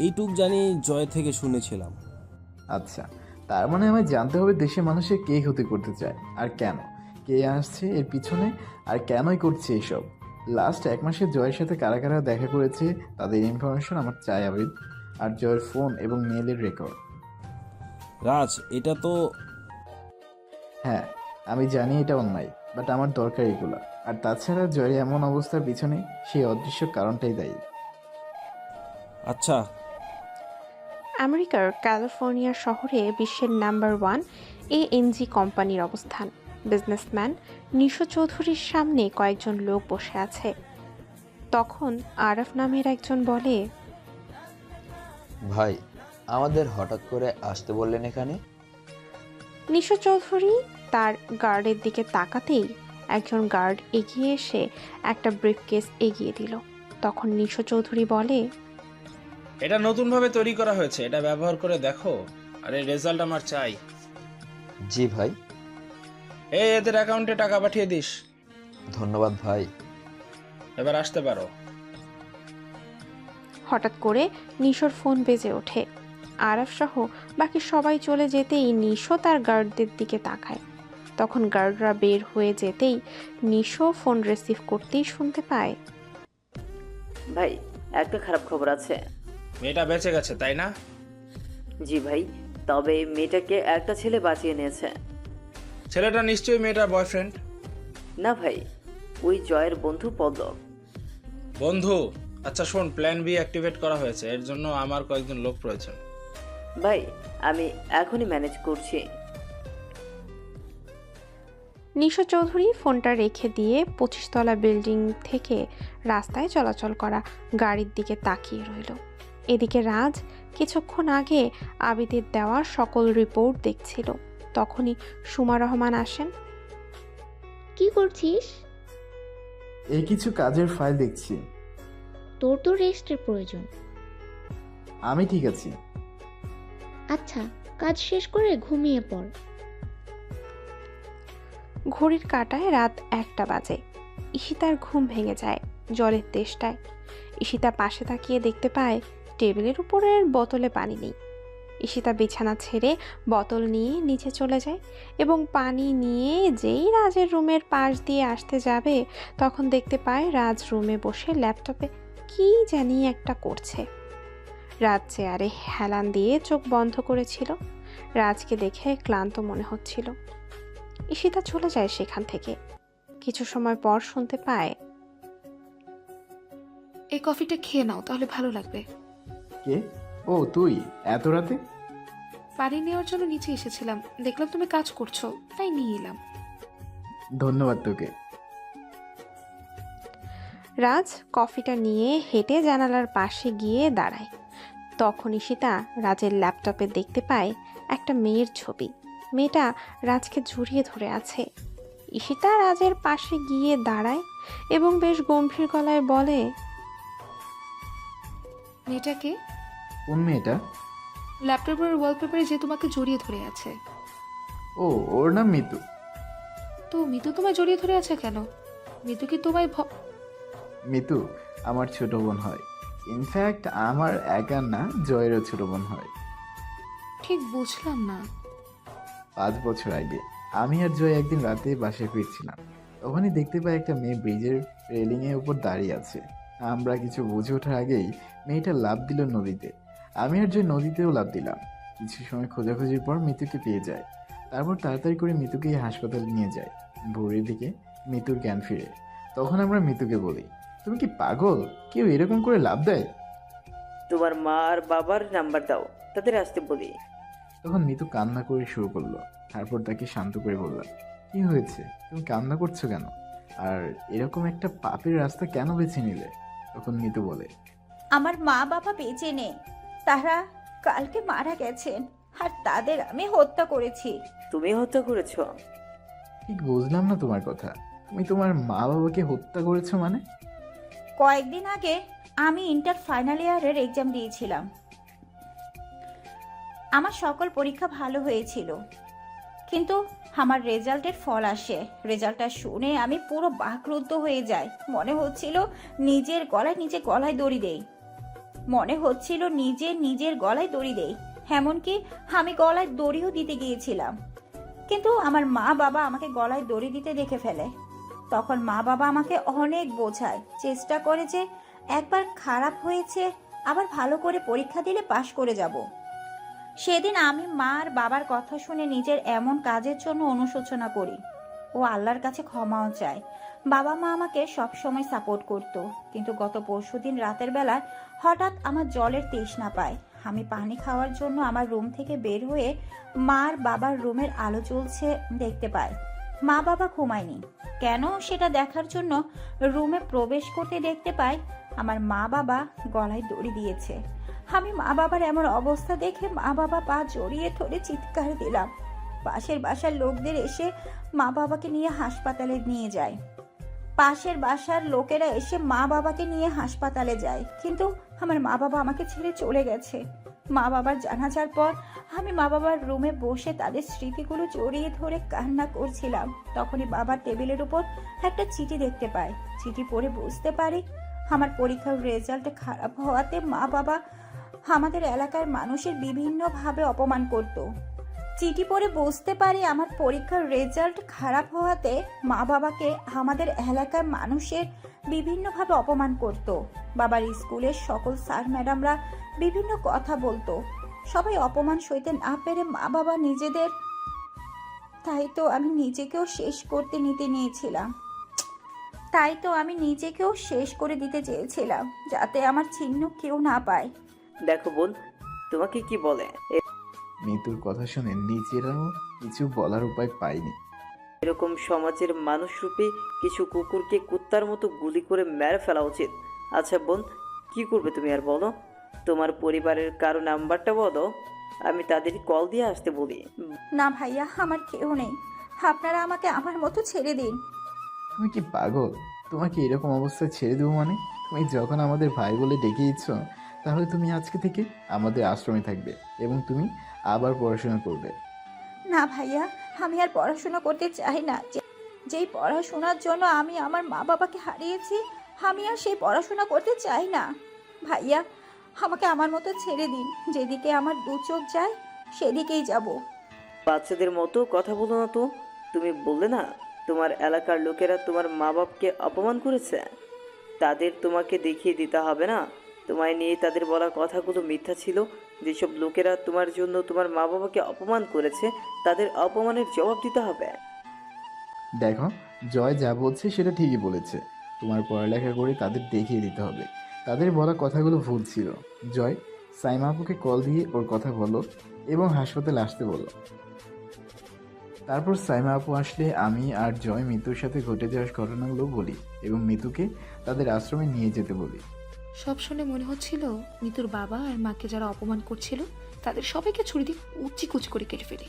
এইটুক জানি জয় থেকে শুনেছিলাম। আচ্ছা, তার মানে আমায় জানতে হবে দেশের মানুষের কে ক্ষতি করতে চায় আর কেন, কে আসছে এর পিছনে আর কেনই করছে এসব। লাস্ট 1 মাসে জয়ের সাথে কারা কারা দেখা করেছে তাদের ইনফরমেশন আমার চাই আবিদ, আর জয়ের ফোন এবং মেইলের রেকর্ড। রাজ, এটা তো হ্যাঁ, আমি জানি এটা অন্যায়, বাট আমার দরকার এগুলো। আর তাছাড়া জয়ের এমন অবস্থার পিছনে সেই অদৃশ্য কারণটাই দায়ী। আচ্ছা, আমেরিকার ক্যালিফোর্নিয়া শহরে বিশ্বের নাম্বার 1 এএনজি কোম্পানির অবস্থান। বিজনেসম্যান নিশো চৌধুরীর সামনে কয়েকজন লোক বসে আছে। তখন আরাফ নামের একজন বলে, ভাই, আমাদের হঠাৎ করে আসতে বললেন এখানে? নিশো চৌধুরী তার গার্ডের দিকে তাকাতেই একজন গার্ড এগিয়ে এসে একটা ব্রিফকেস এগিয়ে দিল। তখন নিশো চৌধুরী বলে, এটা নতুনভাবে তৈরি করা হয়েছে, এটা ব্যবহার করে দেখো, আর এই রেজাল্ট আমার চাই। জি ভাই। এদের অ্যাকাউন্টে টাকা পাঠিয়ে দিস। ধন্যবাদ ভাই। এবার আসতে পারো। হঠাৎ করে নিশোর ফোন বেজে ওঠে। আরাফ সহ বাকি সবাই চলে যেতেই নিশো তার গার্ডদের দিকে তাকায়। তখন গার্ডরা বের হয়ে যেতেই নিশো ফোন রিসিভ করতেই শুনতে পায়, ভাই, একটা খারাপ খবর আছে। মেয়েটা বেঁচে গেছে, তাই না? জি ভাই, তবে মেয়েটাকে একটা ছেলে বাঁচিয়ে নিয়েছে। ছেলেটা নিশ্চয়ই মেয়েটার বয়ফ্রেন্ড। না ভাই, ওই জয়ের বন্ধু পদ্মক। বন্ধু? আচ্ছা শোন, প্ল্যান বি অ্যাক্টিভেট করা হয়েছে, এর জন্য আমার কয়েকজন লোক প্রয়োজন। ভাই, আমি এখনই ম্যানেজ করছি। নিশো চৌধুরী ফোনটা রেখে দিয়ে 25 তলা বিল্ডিং থেকে রাস্তায় চলাচল করা গাড়ির দিকে তাকিয়ে রইল। এদিকে রাজ কিছুক্ষণ আগে আবিদের দেওয়া সকল রিপোর্ট দেখছিল। তখনই সুমা রহমান আসেন। কি করছিস? এই কিছু কাজের ফাইল দেখছি। তোর তো রেস্টের প্রয়োজন। আমি ঠিক আছি। আচ্ছা, কাজ শেষ করে ঘুমিয়ে পড়। ঘড়ির কাঁটায় রাত 1টা বাজে। ঈশিতার ঘুম ভেঙে যায় জলের তেষ্টায়। ঈশিতা পাশে তাকিয়ে দেখতে পায় টেবিলের উপরের বোতলে পানি নেই। ঈশিতা বিছানা ছেড়ে বোতল নিয়ে নিচে চলে যায় এবং পানি নিয়ে যেই রাজের রুমের পাশ দিয়ে আসতে যাবে তখন দেখতে পায় রাজ রুমে বসে ল্যাপটপে কি জানি একটা করছে। রাজ চেয়ারে হেলান দিয়ে চোখ বন্ধ করেছিল। রাজকে দেখে ক্লান্ত মনে হচ্ছিল। ঈশিতা চলে যায় সেখান থেকে। কিছু সময় পর শুনতে পায়, এই কফিটা খেয়ে নাও, তাহলে ভালো লাগবে। কে? ও তুই এত রাতে? পানি নেওয়ার জন্য নিচে এসেছিলাম, দেখলাম তুমি কাজ করছো, তাই নিয়ে এলাম। ধন্যবাদ তোকে। রাজ কফিটা নিয়ে হেঁটে জানালার পাশে গিয়ে দাঁড়ায়। তখন ঈশিতা রাজের ল্যাপটপে দেখতে পায় একটা মেয়ের ছবি। মেয়েটা রাজকে জড়িয়ে ধরে আছে। ঈশিতা রাজের পাশে গিয়ে দাঁড়ায় এবং বেশ গম্ভীর গলায় বলে, মেয়েটাকে? কোন মেয়েটা? ল্যাপটপের ওয়ালপেপারে যে তোমাকে জড়িয়ে ধরে আছে। ও, ওর নাম মিতু। তো মিতু তোমায় জড়িয়ে ধরে আছে কেন? মিতু কি তোমায় মিতু আমার ছোট বোন হয়। ইনফ্যাক্ট আমার একার না, জয়েরও ছোট বোন হয়। ঠিক বুঝলাম না। 5 বছর আগে আমি আর জয় একদিন রাতে বাসায় ফিরছিলাম। ওখানে দেখতে পাই একটা মেয়ে ব্রিজের রেলিংয়ের উপর দাঁড়িয়ে আছে। আমরা কিছু বুঝে ওঠার আগেই মেয়েটা লাফ দিল নদীতে। আমি আর জয় নদীতেও লাফ দিলাম। কিছু সময় খোঁজাখুঁজির পর মিতুকে পেয়ে যায়। তারপর তাড়াতাড়ি করে মিতুকে হাসপাতালে নিয়ে যায়। ভোরের দিকে মিতুর জ্ঞান ফিরে। তখন আমরা মিতুকে বলি, তুমি কি পাগল? কেউ এরকম করে লাফ দেয়? তোমার মা আর বাবার নাম্বার দাও, তাদের আসতে বলি। তখন মিতু কান্না করে শুরু করলো। তারপর তাকে শান্ত করে বললাম, কি হয়েছে, তুমি কান্না করছো কেন? আর এরকম একটা পাপের রাস্তা কেন বেছে নিলে? তখন মিতু বলে, আমার মা বাবা বেঁচে নেই, তারা কালকে মারা গেছেন আর তাদের আমি হত্যা করেছি। তুমি হত্যা করেছো? ঠিক বুঝলাম না তোমার কথা। তুমি তোমার মা বাবাকে হত্যা করেছো মানে? কয়েকদিন আগে আমি ইন্টার ফাইনাল ইয়ারের এক্সাম দিয়েছিলাম। আমার সকল পরীক্ষা ভালো হয়েছিল, কিন্তু আমার রেজাল্টের ফল আসে। রেজাল্টটা শুনে আমি পুরো বাকরুদ্ধ হয়ে যাই। মনে হচ্ছিল নিজের গলায় দড়ি দেই। নিজের গলায় দড়ি দেই। এমনকি আমি গলায় দড়িও দিতে গিয়েছিলাম, কিন্তু আমার মা বাবা আমাকে গলায় দড়ি দিতে দেখে ফেলে। তখন মা বাবা আমাকে অনেক বোঝায়, চেষ্টা করে যে একবার খারাপ হয়েছে, আবার ভালো করে পরীক্ষা দিলে পাশ করে যাব। সেদিন আমি মা আর বাবার কথা শুনে নিজের এমন কাজের জন্য অনুশোচনা করি ও আল্লাহর কাছে ক্ষমাও চাই। বাবা মা আমাকে সবসময় সাপোর্ট করতো, কিন্তু গত পরশুদিন রাতের বেলায় হঠাৎ আমার জলের তৃষ্ণা পায়। আমি পানি খাওয়ার জন্য আমার রুম থেকে বের হয়ে মা আর বাবার রুমের আলো জ্বলছে দেখতে পাই। মা বাবা ঘুমায়নি কেন সেটা দেখার জন্য রুমে প্রবেশ করতে দেখতে পাই আমার মা বাবা গলায় দড়ি দিয়েছে। আমি মা বাবার এমন অবস্থা দেখে মা বাবা পা জড়িয়ে ধরে চিৎকার দিলাম। পাশের বাসার লোকদের এসে মা বাবাকে নিয়ে হাসপাতালে নিয়ে যায়। পাশের বাসার লোকেরা এসে মা বাবাকে নিয়ে হাসপাতালে যায়, কিন্তু আমার মা বাবা আমাকে ছেড়ে চলে গেছে। মা বাবার জানাজার পর আমি মা বাবার রুমে বসে তাদের স্মৃতিগুলো জড়িয়ে ধরে কান্না করছিলাম। তখনই বাবার টেবিলের উপর একটা চিঠি দেখতে পাই। চিঠি পড়ে বুঝতে পারি আমার পরীক্ষার রেজাল্ট খারাপ হওয়াতে মা বাবা আমাদের এলাকার মানুষের বিভিন্নভাবে অপমান করত। চিঠি পড়ে বুঝতে পারি আমার পরীক্ষার রেজাল্ট খারাপ হওয়াতে মা বাবাকে আমাদের এলাকার মানুষের বিভিন্নভাবে অপমান করত। বাবার স্কুলের সকল স্যার ম্যাডামরা বিভিন্ন কথা বলতো। সবাই অপমান সইতে না পেরে মা বাবা নিজেদের, তাই তো আমি নিজেকেও শেষ করে দিতে চেয়েছিলাম, যাতে আমার চিহ্ন কেউ না পায়। দেখো বোন, তোমাকে কি বলে, মিতুর কথা শুনে নিজেরাও কিছু বলার উপায় পাইনি। এরকম সমাজের মানুষ রূপে কিছু কুকুরকে কুত্তার মতো গুলি করে মেরে ফেলা উচিত। আচ্ছা বোন, কি করবে তুমি আর বলো? তোমার পরিবারের কারো নাম্বারটা বলো, আমি তাদের কল দিয়ে আসতে বলি। না ভাইয়া, আমার কেউ নেই, আপনারা আমাকে আমার মতো ছেড়ে দিন। তুমি কি পাগল? তোমাকে এরকম অবস্থায় ছেড়ে দেবো মানে? তুমি যখন আমাদের ভাই বলে ডেকেইছ, তাহলে তুমি আজকে থেকে আমাদের আশ্রমে থাকবে এবং তুমি আবার পড়াশোনা করবে। না ভাইয়া, আমি আর পড়াশোনা করতে চাই না। যেই পড়াশোনার জন্য আমি আমার মা বাবাকে হারিয়েছি, আমি আর সেই পড়াশোনা করতে চাই না। ভাইয়া, আমাকে আমার মতো ছেড়ে দিন। যেদিকে আমার দু চোখ যায় সেদিকেই যাব। বাচ্চাদের মতো কথা বলো না তো। তুমি বললে না তোমার এলাকার লোকেরা তোমার মা বাপকে অপমান করেছে, তাদের তোমাকে দেখিয়ে দিতে হবে না তোমায় নিয়ে তাদের বলা কথাগুলো মিথ্যা ছিল। যেসব লোকেরা তোমার জন্য তোমার মা বাবাকে অপমান করেছে, তাদের অপমানের জবাব দিতে হবে। দেখো, জয় যা বলছে সেটা ঠিকই বলেছে। তোমার পড়ালেখা করে তাদের দেখিয়ে দিতে হবে তাদের বলা কথাগুলো ভুল ছিল। জয়, সাইমা আপুকে কল দিয়ে ওর কথা বলো এবং হাসপাতালে আসতে বলো। তারপর সাইমা আপু আসলে আমি আর জয় মিতুর সাথে ঘটে যাওয়ার ঘটনাগুলো বলি এবং মিতুকে তাদের আশ্রমে নিয়ে যেতে বলি। সব শুনে মনে হচ্ছিল মিতুর বাবা আর মাকে যারা অপমান করছিল তাদের সবাইকে ছুরি দিয়ে কুচি কুচি করে কেটে ফেলে।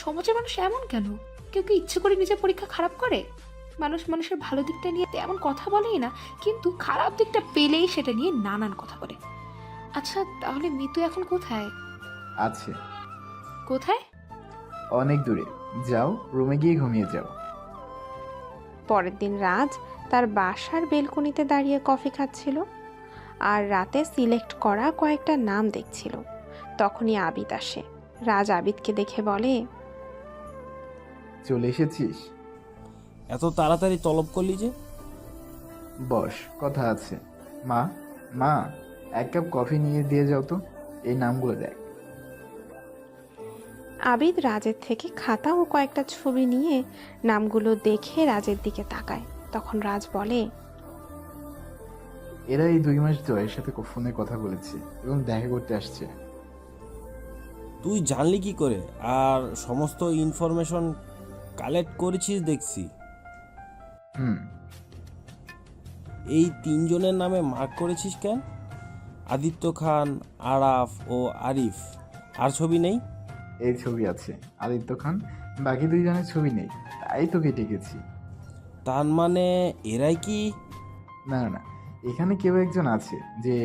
সমাজের মানুষ এমন কেন? কেউ কি ইচ্ছে করে নিজের পরীক্ষা খারাপ করে? মানুষের ভালো দিকটা নিয়ে তেমন কথা বলেই না, কিন্তু খারাপ দিকটা পেলেই সেটা নিয়ে নানান কথা বলে। আচ্ছা, তাহলে মিতু এখন কোথায় আছে? কোথায়? অনেক দূরে। যাও, রুমে গিয়ে ঘুমিয়ে যাও। পরের দিন রাজ তার বাসার বেলকনিতে দাঁড়িয়ে কফি খাচ্ছিল আর রাতে সিলেক্ট করা কয়েকটা নাম দেখছিল। তখনই আবিদ আসে। রাজ আবিদকে দেখে বলে, চলে এসেছিস? এত তাড়াতাড়ি তলব করলি যে? বস, কথা আছে। মা, মা, এক কাপ কফি নিয়ে দিয়ে যাও তো। এই নামগুলো দেখ। আবিদ রাজের থেকে খাতা ও কয়েকটা ছবি নিয়ে নামগুলো দেখে রাজের দিকে তাকায়। তখন রাজ বলে, এরা এই 2 মাস জয়ের সাথে ফোনে কথা বলেছে এবং দেখা করতে আসছে। তুই জানলি কি করে? আর সমস্ত ইনফরমেশন কালেক্ট করেছিস দেখছি। এই তিনজনের নামে মার্ক করেছিস কেন? আদিত্য খান, আরাফ ও আরিফ। আর ছবি নেই? এই ছবি আছে আদিত্য খান, বাকি দুইজনের ছবি নেই, তাই তোকে ডেকেছি। তার মানে এরাই কি? না না না, এখানে কেউ একজন আছে যে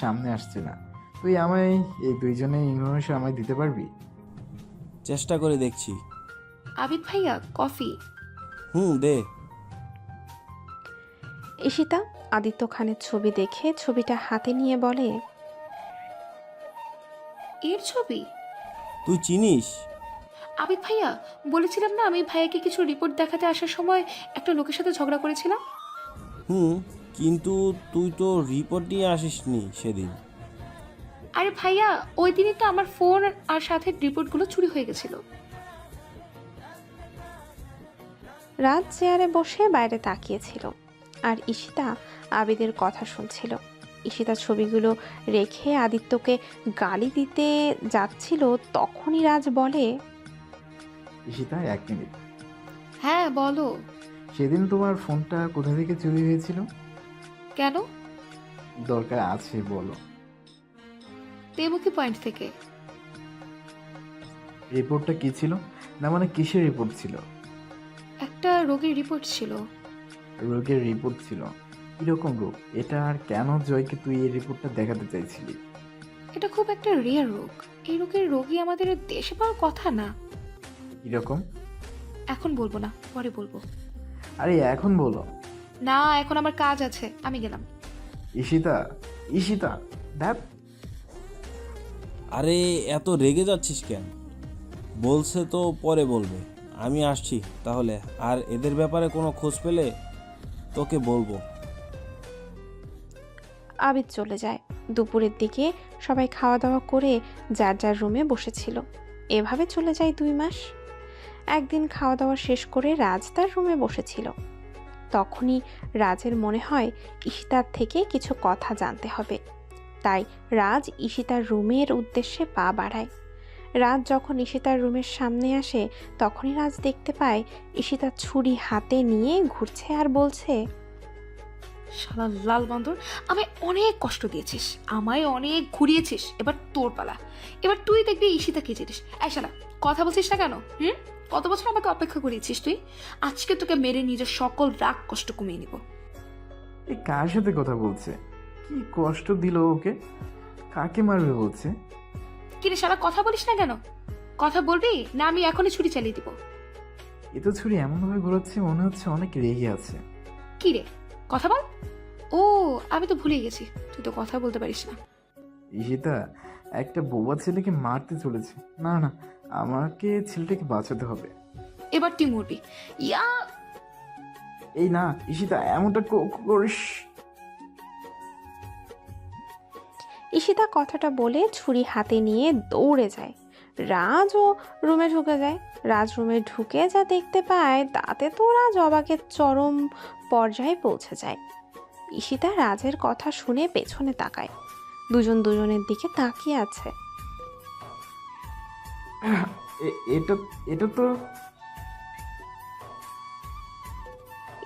সামনে আসছে না। তুই আমায় এই দুইজনের ইনফরমেশন আমায় দিতে পারবি? চেষ্টা করে দেখছি। আবিদ ভাইয়া কফি। দে। ঈশিতা আদিত্য খানের ছবি দেখে ছবিটা হাতে নিয়ে বলে, এর ছবি? তুই চিনিস? আবিদ ভাইয়া, বলেছিলাম না আমি ভাইয়াকে কিছু রিপোর্ট দেখাতে আসার সময় একটা লোকের সাথে ঝগড়া করেছিলাম। কিন্তু তুই তো রিপোর্ট নিয়ে আসিসনি সেদিন। আরে ভাইয়া, ওই দিনই তো আমার ফোন আর সাথে রিপোর্টগুলো চুরি হয়ে গেছিল। রাত চেয়ারে বসে বাইরে তাকিয়েছিল আর ঈশিতা আবিদের কথা শুনছিল। ঈশিতা ছবিগুলো রেখে আদিত্যকে গালি দিতে যাচ্ছিল, তখনই রাজ বলে, ঈশিতা 1 মিনিট। হ্যাঁ বলো। সেদিন তোমার ফোনটা কোথা থেকে চুরি হয়েছিল? কেন? দরকার আছে বলো। তেমুকি পয়েন্ট থেকে। রিপোর্টটা কি ছিল? না মানে কিসের রিপোর্ট ছিল? একটা রোগীর রিপোর্ট ছিল। রোগের রিপোর্ট ছিল? কিরকম রোগ এটা, আর কেন জয়কে তুই এই রিপোর্টটা দেখাতে চাইছিলি? এটা খুব একটা রেয়ার রোগ। এই রোগের রোগী আমাদের দেশে পাওয়ার কথা না। কিরকম? এখন বলবো না, পরে বলবো। আরে এখন বলো না, এখন আমার কাজ আছে, আমি গেলাম। ঈশিতা, ঈশিতা দেখ। আরে এত রেগে যাচ্ছিস কেন? বলছে তো পরে বলবে। আমি আসছি তাহলে, আর এদের ব্যাপারে কোনো খোঁজ পেলে তোকে বলবো। আবিদ চলে যায়। দুপুরের দিকে সবাই খাওয়া দাওয়া করে যার যার রুমে বসেছিল। এভাবে চলে যায় 2 মাস। একদিন খাওয়া দাওয়া শেষ করে রাজ তার রুমে বসেছিল। তখনই রাজের মনে হয় ঈশিতার থেকে কিছু কথা জানতে হবে। তাই রাজ ঈশিতার রুমের উদ্দেশ্যে পা বাড়ায়। রাজ যখন ঈশিতার রুমের সামনে আসে, তখনই রাজ দেখতে পায় ঈশিতা ছুরি হাতে নিয়ে ঘুরছে আর বলছে, শালা লাল বান্দর, আমায় অনেক কষ্ট দিয়েছিস, আমায় অনেক ঘুরিয়েছিস, এবার তোর পালা। এবার তুই দেখবি ঈশিতা কি জিনিস। এই শালা, কথা বলছিস না কেন? কত বছর আমাকে অপেক্ষা করিয়েছিস তুই? আজকে তোকে মেরে নিজের সকল রাগ কষ্ট কমিয়ে নিব। এই কার সাথে কথা বলছে? কি কষ্ট দিল ওকে? কাকে মারবে বলছে? কিরে শালা, কথা বলিস না কেন? কথা বলবি না আমি এখনই ছুরি চালিয়ে দিব? এ তো ছুরি এমনভাবে ঘোরাচ্ছে মনে হচ্ছে অনেক রেগে আছে। কি রে, কথা বল। ও, আমি তো ভুলে গেছি, তুই তো কথা বলতে পারিস না। ঈশিতা একটা বোবা ছেলেকে মারতে চলেছে। না না, আমাকে ছেলেটাকে বাঁচাতে হবে। এবার তুই মরবি। ইয়া, এই না ঈশিতা, এমনটা করিস। ঈশিতা কথাটা বলে ছুরি হাতে নিয়ে দৌড়ে যায়। রাজও রুমে ঢুকে যায়। রাজ রুমে ঢুকে যা দেখতে পায় তাতে তো রাজ অবাকের চরম পর্যায়ে পৌঁছে যায়। ঈশিতা রাজের কথা শুনে পেছনে তাকায়। দুজন দুজনের দিকে তাকিয়ে আছে। এটা এটা তো।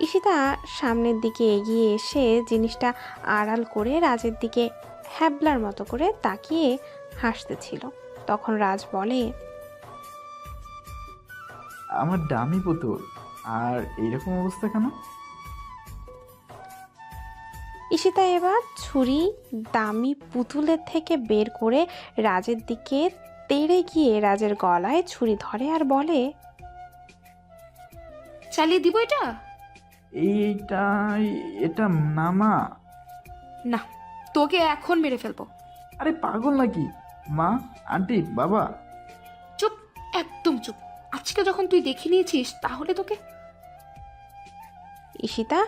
ঈশিতা সামনের দিকে এগিয়ে এসে জিনিসটা আড়াল করে রাজের দিকে হ্যাবলার মতো করে তাকিয়ে হাসতেছিল। তখন রাজ বলে, আমার দামি পুতুল, আর এইরকম অবস্থা কেন? ঈশিতা এবার ছুরি দামি পুতুলের থেকে বের করে রাজের দিকে তেড়ে গিয়ে রাজের গলায় ছুরি ধরে আর বলে, চালিয়ে দিব এটা? এটা না মা। না, তোকে এখন মেরে ফেলবো। আরে পাগল নাকি? মা, আন্টি, বাবা। চুপ, একদম চুপ। আজকে যখন তুই দেখে নিয়েছিস তাহলে তোকে। ঈশিতা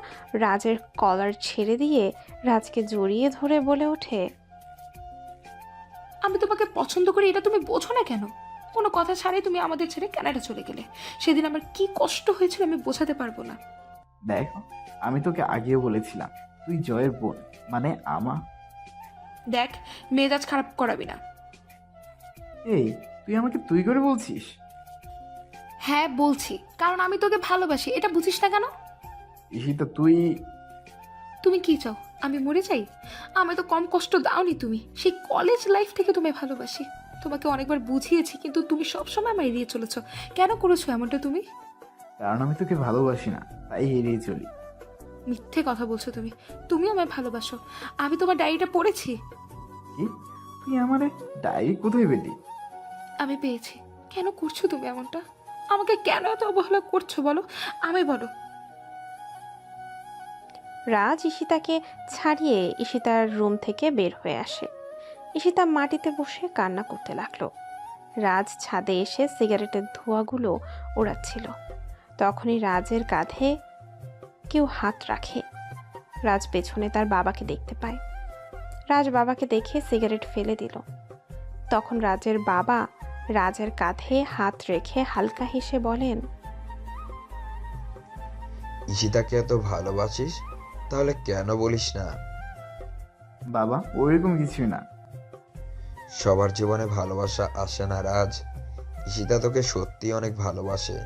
রাজের কলার ছেড়ে দিয়ে রাজকে জড়িয়ে ধরে বলে ওঠে, আমি তোমাকে পছন্দ করি, এটা তুমি বোঝো না কেন? কোনো কথা ছাড়াই তুমি আমাদের ছেড়ে কানাডা চলে গেলে। সেদিন আমার কি কষ্ট হয়েছিল আমি বোঝাতে পারবো না। দেখ, আমি তোকে আগেও বলেছিলাম তুই জয়ের বোন, মানে আমা। দেখ, মেজাজ খারাপ করাবি না। এই, তুই আমাকে তুই করে বলছিস? হ্যাঁ বলছি, কারণ আমি তোকে ভালোবাসি, এটা বুঝিস না কেন? ঈশিতা তুই। তুমি কি চাও আমি মরে যাই? আমি তো কম কষ্ট দাওনি তুমি, সেই কলেজ লাইফ থেকে তোমায় ভালোবাসি, তোমাকে অনেকবার বুঝিয়েছি কিন্তু তুমি সবসময় আমায় এড়িয়ে চলেছো। কেন করেছো এমনটা তুমি? কারণ আমি তোকে ভালোবাসি না, তাই এড়িয়ে চলি। মিথ্যে কথা বলছো তুমি, তুমি আমায় ভালোবাসো। আমি তোমার ডায়েরিটা পড়েছি। কি? তুই আমার ডায়েরি কোথায় পেলি? আমি পেয়েছি। কেন করছো তুমি এমনটা? আমাকে কেন এত অবহেলা করছো বলো, আমি বলো। রাজ ঈশিতাকে ছাড়িয়ে ঈশিতার রুম থেকে বের হয়ে আসে। ঈশিতা মাটিতে বসে কান্না করতে লাগলো। রাজ ছাদে এসে সিগারেটের ধোঁয়াগুলো ওড়াচ্ছিল। তখনই রাজের কাঁধে কেউ হাত রাখে। রাজ পেছনে তার বাবাকে দেখতে পায়। রাজ বাবাকে দেখে সিগারেট ফেলে দিল। তখন রাজের বাবা রাজের কাঁধে হাত রেখে হালকা হেসে বলেন, ঈশিতাকে এত ভালোবাসিস, তাহলে কেন বলিস না? বাবা ওইরকম কিছুই না। সবার জীবনে ভালোবাসা আসে না রাজ। ঈশিতা তোকে সত্যি অনেক ভালোবাসে।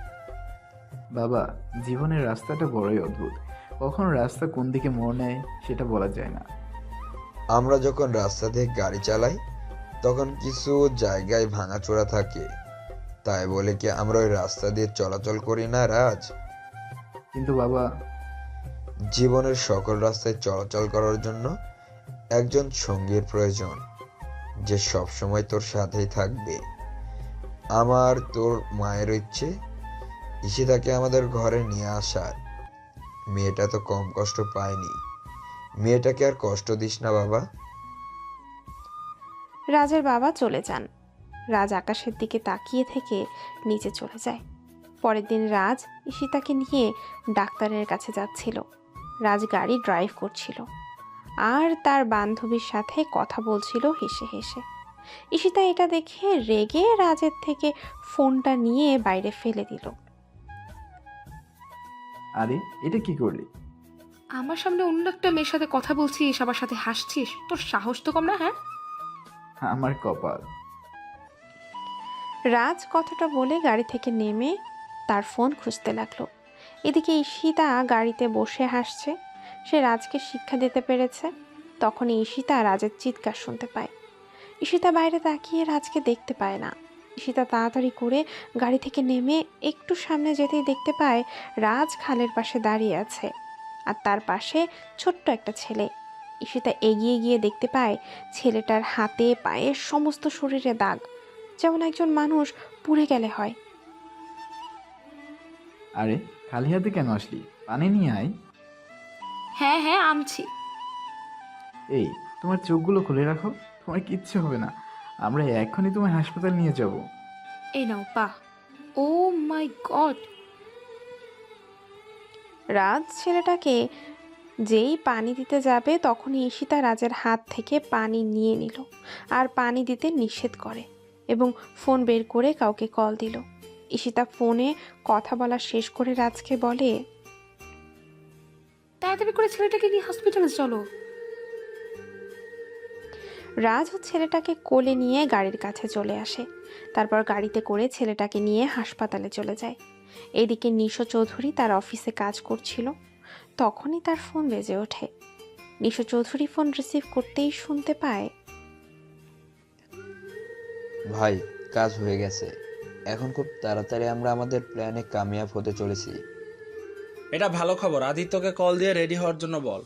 বাবা জীবনের রাস্তাটা বড়ই অদ্ভুত, কখন রাস্তা কোন দিকে মোড় নেয় সেটা বলা যায় না। আমরা যখন রাস্তা দিয়ে গাড়ি চালাই তখন কিছু জায়গায় ভাঙাচোরা থাকে, তাই বলে কি আমরা ওই রাস্তা দিয়ে চলাচল করি না রাজ? কিন্তু বাবা, জীবনের সকল রাস্তায় চলাচল করার জন্য একজন সঙ্গীর প্রয়োজন, যে সব সময় তোর সাথেই থাকবে। আমার তোর মায়ের ইচ্ছে ঈশিতাকে আমাদের ঘরে নিয়ে আসার। মেয়েটা তো কম কষ্ট পায়নি, মেয়েটাকে আর কষ্ট দিস না বাবা। রাজের বাবা চলে যান। রাজ আকাশের দিকে তাকিয়ে থেকে নিচে চলে যায়। পরের দিন রাজ ঈশিতাকে নিয়ে ডাক্তারের কাছে যাচ্ছিল। রাজ গাড়ি ড্রাইভ করছিল আর তার বান্ধবীর সাথে কথা বলছিল হেসে হেসে। ঈশিতা এটা দেখে রেগে রাজের থেকে ফোনটা নিয়ে বাইরে ফেলে দিল। আরে এটা কি করলি? আমার সামনে অন্য একটা মেয়ের সাথে কথা বলছিস, সবার সাথে হাসছিস, তোর সাহস তো কম না? হ্যাঁ, আমার কপাল। রাজ কথাটা বলে গাড়ি থেকে নেমে তার ফোন খুঁজতে লাগলো। এদিকে ঈশিতা গাড়িতে বসে হাসছে। সে রাজকে শিক্ষা দিতে পেরেছে। তখন ঈশিতা রাজের চিৎকার শুনতে পায়। ঈশিতা বাইরে তাকিয়ে রাজকে দেখতে পায় না। ঈশিতা তাড়াতাড়ি করে গাড়ি থেকে নেমে একটু সামনে যেতেই দেখতে পায় রাজ খালের পাশে দাঁড়িয়ে আছে আর তার পাশে ছোট্ট একটা ছেলে। ঈশিতা এগিয়ে গিয়ে দেখতে পায় ছেলেটার হাতে পায়ে সমস্ত শরীরে দাগ, যেমন একজন মানুষ পুড়ে গেলে হয়। আরে খালি হাতে কেন আসলি? পানি নিয়ে আয়। হ্যাঁ হ্যাঁ আনছি। এই তোমার চোখগুলো খুলে রাখো, তোমার কিচ্ছু হবে না। আমরা এখনই তোমায় হাসপাতাল নিয়ে যাব। এই নাও পা। ও মাই গড! রাজ ছেলেটাকে যেই পানি দিতে যাবে তখনই ঈশিতা রাজের হাত থেকে পানি নিয়ে নিল আর পানি দিতে নিষেধ করে এবং ফোন বের করে কাউকে কল দিল। ঈশিতা ফোনে কথা বলা শেষ করে রাজকে বলে, তাড়াতাড়ি করে ছেলেটাকে নিয়ে হসপিটালে চলো। রাজ ও ছেলেটাকে কোলে নিয়ে গাড়ির কাছে চলে আসে। তারপর গাড়িতে করে ছেলেটাকে নিয়ে হাসপাতালে চলে যায়। এদিকে নিশো চৌধুরী তার অফিসে কাজ করছিল। তখনই তার ফোন বেজে ওঠে। নিশো চৌধুরী ফোন রিসিভ করতেই শুনতে পায়, ভাই কাজ হয়ে গেছে, এখন খুব তাড়াতাড়ি আমরা আমাদের প্ল্যানে কামিয়াব হতে চলেছি। এটা ভালো খবর। আদিত্যকে কল দিয়ে রেডি হওয়ার জন্য বল।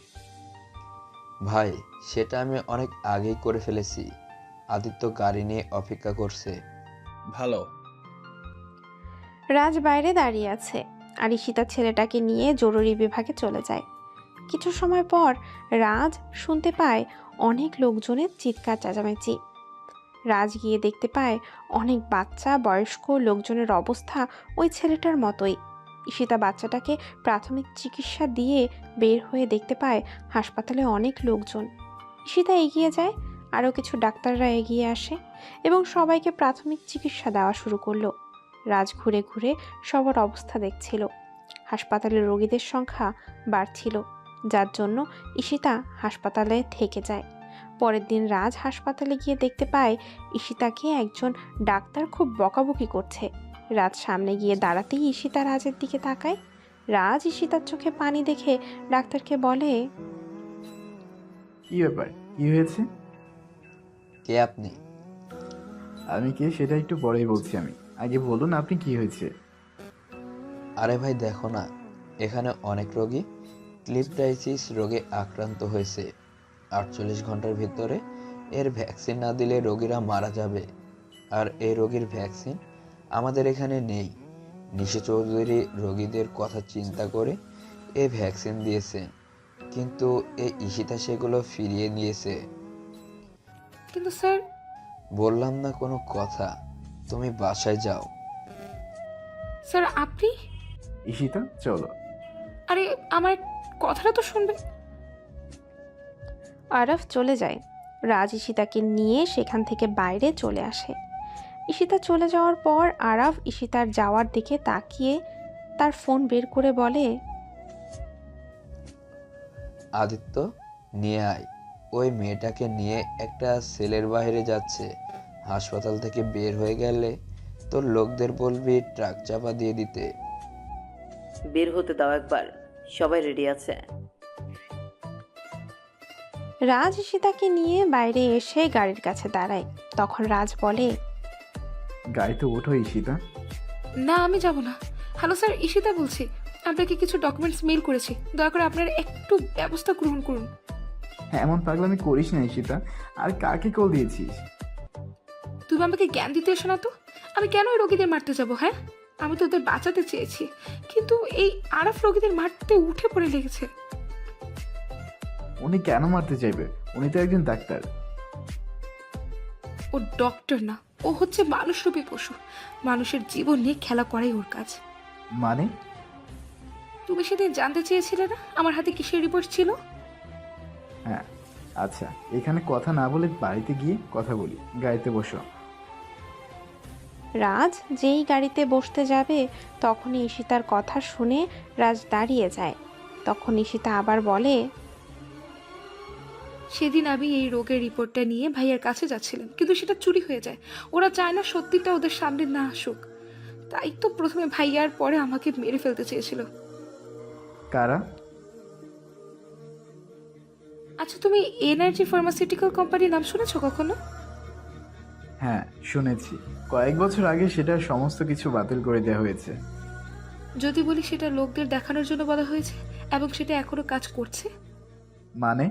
ভাই সেটা আমি অনেক আগেই করে ফেলেছি। আদিত্য গাড়ি নিয়ে অপেক্ষা করছে। ভালো। রাজ বাইরে দাঁড়িয়ে আছে আর ঈশিতা ছেলেটাকে নিয়ে জরুরি বিভাগে চলে যায়। কিছু সময় পর রাজ শুনতে পায় অনেক লোকজনের চিৎকার চেঁচামেচি। রাজ গিয়ে দেখতে পায় অনেক বাচ্চা বয়স্ক লোকজনের অবস্থা ওই ছেলেটার মতোই। ঈশিতা বাচ্চাটাকে প্রাথমিক চিকিৎসা দিয়ে বের হয়ে দেখতে পায় হাসপাতালে অনেক লোকজন। ঈশিতা এগিয়ে যায়, আরও কিছু ডাক্তাররা এগিয়ে আসে এবং সবাইকে প্রাথমিক চিকিৎসা দেওয়া শুরু করলো। রাজ ঘুরে ঘুরে সবার অবস্থা দেখছিল। হাসপাতালের রোগীদের সংখ্যা বাড়ছিল, যার জন্য ঈশিতা হাসপাতালে থেকে যায়। পরের দিন রাজ হাসপাতালে গিয়ে দেখতে পায় ঈশিতাকে একজন ডাক্তার খুব বকাবকি করছে। রাজ সামনে গিয়ে দাঁড়াতেই ঈশিতা রাজের দিকে তাকায়। রাজ ঈশিতার চোখে পানি দেখে ডাক্তারকে বলে, কি ব্যাপার, কি হয়েছে? কে আপনি? আমি কে সেটা একটু পরেই বলছি। আমি আগে বলুন আপনি কি হয়েছে? আরে ভাই দেখো না, এখানে অনেক রোগী ক্লিপটাইসিস রোগে আক্রান্ত হয়েছে। 48 ঘন্টার ভিতরে এর ভ্যাকসিন না দিলে রোগীরা মারা যাবে। আর এই রোগীর ভ্যাকসিন আমাদের এখানে নেই। নিশি চৌধুরী রোগীদের কথা চিন্তা করে এই ভ্যাকসিন দিয়েছেন, কিন্তু এই ঈশিতা সেগুলো ফিরিয়ে দিয়েছে। কিন্তু স্যার, বললাম না কোনো কথা, তুমি বাসায় যাও। স্যার আপনি? ঈশিতা চলো। আরে আমার কথাটা তো শুনবেন। আরাফ চলে যায়। রাজ ঈশিতাকে নিয়ে সেখান থেকে বাইরে চলে আসে। ঈশিতা চলে যাওয়ার পর আরাফ ঈশিতার যাওয়ার দিকে তাকিয়ে তার ফোন বের করে বলে, আদিত্য, নিয়ে আয়। ওই মেয়েটাকে নিয়ে একটা সেলের বাইরে যাচ্ছে। হাসপাতাল থেকে বের হয়ে গেলে তোর লোকদের বলবি ট্রাক চাপা দিয়ে দিতে। বের হতে দাও একবার, সবাই রেডি আছে। রাজ ঈশিতাকে নিয়ে বাইরে এসে গাড়ির কাছে দাঁড়ায়। তখন রাজ বলে, গাড়িতে ওঠো ঈশিতা। না আমি যাব না। হ্যালো স্যার, ঈশিতা বলছি। আপনাকে কিছু ডকুমেন্টস মেল করেছি, দয়া করে আপনারা একটু ব্যবস্থা গ্রহণ করুন। হ্যাঁ, এমন পাগলামি করিস না ঈশিতা। আর কাকে কল দিয়েছিস? তুমি আমাকে জ্ঞান দিতে এসো না তো। আমি কেন ওই রোগীদের মারতে যাব? হ্যাঁ, আমি তো ওদের বাঁচাতে চেয়েছি, কিন্তু এই আরাফ রোগীদের মারতে উঠে পড়ে লেগেছে। উনি কেন মারতে চাইবে? উনি তো একজন ডাক্তার। ও ডক্টর না, ও হচ্ছে মানুষরূপী পশু। মানুষের জীবন নিয়ে খেলা করাই ওর কাজ। মানে? তুমি সেদিন জানতে চেয়েছিলে না আমার হাতে কিসের রিপোর্ট ছিল? হ্যাঁ, আচ্ছা, এখানে কথা না বলে বাড়িতে গিয়ে কথা বলি। গাড়িতে বসো। রাজ যেই গাড়িতে বসতে যাবে তখনই ঈশিতার কথা শুনে রাজ দাঁড়িয়ে যায়। তখন ঈশিতা আবার বলে, সেদিন আমি এই রোগের রিপোর্টটা নিয়ে ভাইয়ার কাছে যাচ্ছিলাম, কিন্তু সেটা চুরি হয়ে যায়। ওরা চায় না সত্যিটা ওদের সামনে না আসুক, তাই তো প্রথমে ভাইয়ার পরে আমাকে মেরে ফেলতে চেয়েছিল। কারা? আচ্ছা, তুমি এনার্জি ফার্মাসিউটিক্যাল কোম্পানির নাম শুনেছো কখনো? হ্যাঁ শুনেছি। কয়েক বছর আগে সেটা সমস্ত কিছু বাতিল করে দেওয়া হয়েছে। যদি বলি সেটা লোকদের দেখানোর জন্য বলা হয়েছে, এবং সেটা এখনো কাজ করছে। মানে?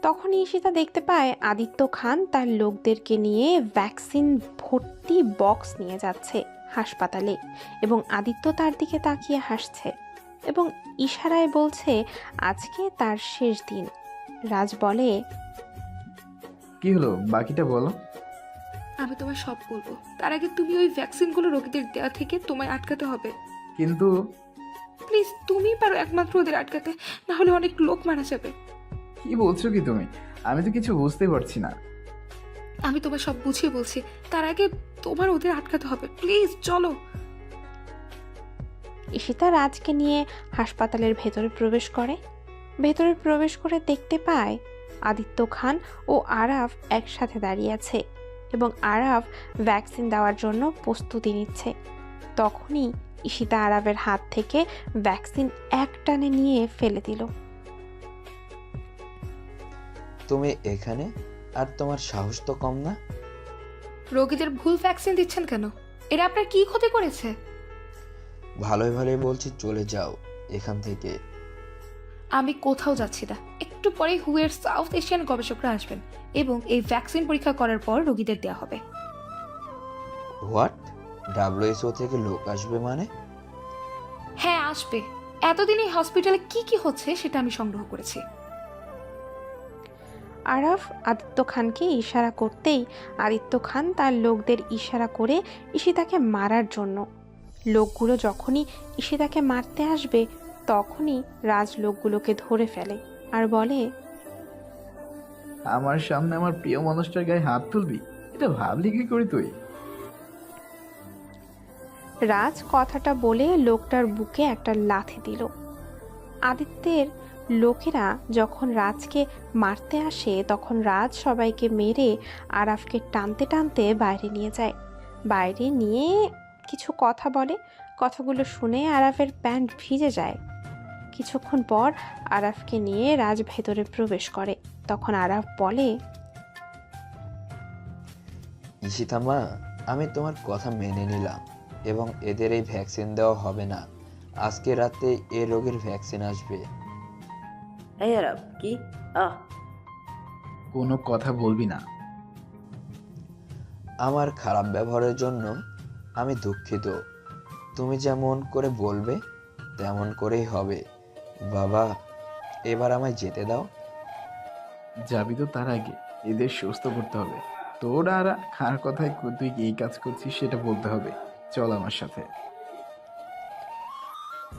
তখন ঈশিতা দেখতে পায় আদিত্য খান তার লোকদেরকে নিয়ে ভ্যাকসিন ভর্তি বক্স নিয়ে যাচ্ছে হাসপাতালে, এবং আদিত্য তার দিকে তাকিয়ে হাসছে এবং ইশারায় বলছে আজকে তার শেষ দিন। রাজ বলে, কি হলো, বাকিটা বলো। আমি তোমায় সব বলবো, তার আগে তুমি ওই ভ্যাকসিনগুলো রোগীদের দেওয়া থেকে তোমায় আটকাতে হবে। কিন্তু প্লিজ, তুমি পারো একমাত্র ওদের আটকাতে, না হলে অনেক লোক মারা যাবে। কি বলছো কি তুমি? আমি তো কিছু বুঝতে পারছি না। আমি তোমায় সব বুঝিয়ে বলছি, তার আগে তোমার ওদের আটকাতে হবে। প্লিজ চলো। ঈশিতা রাজকে নিয়ে হাসপাতালের ভেতরে প্রবেশ করে। ভেতরে প্রবেশ করে দেখতে পায় আদিত্য খান ও আরাফ একসাথে দাঁড়িয়ে আছে এবং আরাফ ভ্যাকসিন দেওয়ার জন্য প্রস্তুতি নিচ্ছে। তখনই ঈশিতা আরাফের হাত থেকে ভ্যাকসিন এক টানে নিয়ে ফেলে দিল। তুমি এখানে? আর তোমার সাহস তো কম না। রোগীদের ভুল ভ্যাকসিন দিচ্ছেন কেন? এরা আপনার কি ক্ষতি করেছে? ভালোই ভালোই বলছি, চলে যাও এখান থেকে। আমি কোথাও যাচ্ছি না। একটু পরে হুয়ের সাউথ এশিয়ান গবেষকরা আসবেন এবং এই ভ্যাকসিন পরীক্ষা করার পর রোগীদের দেওয়া হবে। হোয়াট? WHO থেকে লোক আসবে মানে? হ্যাঁ আসবে। এতদিন এই হসপিটালে কি কি হচ্ছে সেটা আমি সংগ্রহ করেছি। আরাফ আদিত্য খানকে ইশারা করতেই আদিত্য খান তার লোকদের ইশারা করে ঈশিতাকে মারার জন্য। লোকগুলো যখনই ঈশিতাকে মারতে আসবে তখনই রাজ লোকগুলোকে ধরে ফেলে আর বলে, আমার সামনে আমার প্রিয় মানুষটার গায়ে হাত তুলবি? এটা ভাবলি কি করে তুই? রাজ কথাটা বলে লোকটার বুকে একটা লাথি দিল। আদিত্যের লোকেরা যখন রাজকে মারতে আসে তখন রাজ সবাইকে মেরে আরাফকে টানতে টানতে বাইরে নিয়ে যায়। বাইরে নিয়ে কিছু কথা বলে। কথাগুলো শুনে আরাফের প্যান্ট ভিজে যায়। কিছুক্ষণ পর আরাফকে নিয়ে রাজ ভেতরে প্রবেশ করে। তখন আরাফ বলে, ঈশিতা মা, আমি তোমার কথা মেনে নিলাম এবং এদের এই ভ্যাকসিন দেওয়া হবে না। আজকে রাতে এ রোগের ভ্যাকসিন আসবে। এই আরাব, কি? কোনো কথা বলবি না। আমার খারাপ ব্যবহারের জন্য আমি দুঃখিত। তুমি যেমন করে বলবে তেমন করেই হবে। বাবা, এবার আমায় যেতে দাও। যাবি তো তার আগে এদের সুস্থ করতে হবে। তোর আর কার কথায় তুই এই কাজ করছিস সেটা বলতে হবে। চল আমার সাথে।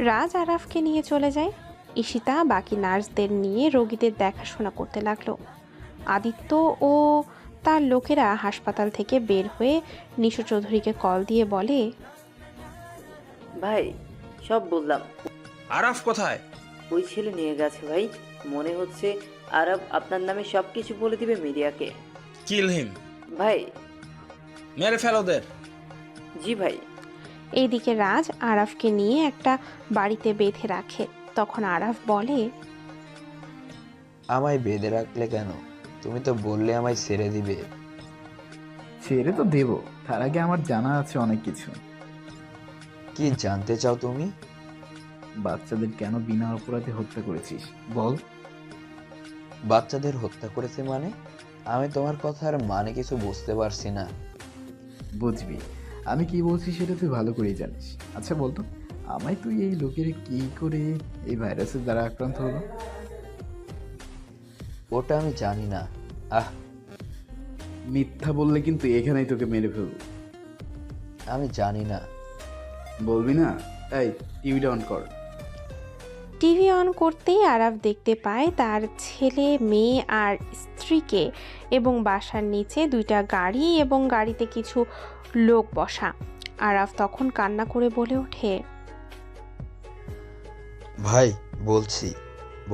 রাজ আরাফকে নিয়ে চলে যায়। ঈশিতা বাকি নার্সদের নিয়ে রোগীদের দেখাশোনা করতে লাগলো। আদিত্য ও তার লোকেরা হাসপাতাল থেকে বের হয়ে নিশু চৌধুরীকে কল দিয়ে বলে, ভাই, সব বললাম। আরাফ কোথায়? ওই ছেলে নিয়ে গেছে ভাই। মনে হচ্ছে আরব আপনার নামে সবকিছু বলে দিবে মিডিয়াকে। কিল হিম। ভাই, মেরে ফেল ওদের। জি ভাই। এইদিকে রাজ আরাফকে নিয়ে একটা বাড়িতে বেঁধে রাখে। তখন আরাফ বলে, আমায় বেঁধে রাখলে কেন? তুমি তো বললে আমায় ছেড়ে দিবে। ছেড়ে তো দেব, তার আগে আমার জানা আছে অনেক কিছু। কি জানতে চাও তুমি? বাচ্চাদের কেন বিনা অপরাধে হত্যা করেছিস বল। বাচ্চাদের হত্যা করেছে মানে? আমি তোমার কথার মানে কিছু বুঝতে পারছি না। বুঝবি, আমি কি বলছি সেটা তুই ভালো করেই জানিস। আচ্ছা বলতো, আমায় তুই এই লোকের কি করে এই ভাইরাসের দ্বারা আক্রান্ত হলো? ওটা আমি জানি না। মিথ্যা বললে কিন্তু এখানেই তোকে মেরে ফেলবো। আমি জানি না। বলবি না? এই টিভিটা অন কর। টিভি অন করতেই আরাফ দেখতে পায় তার ছেলে, মেয়ে আর স্ত্রীকে এবং বাসার নিচে দুইটা গাড়ি এবং গাড়িতে কিছু লোক বসা। আরাফ তখন কান্না করে বলে ওঠে, ভাই, বলছি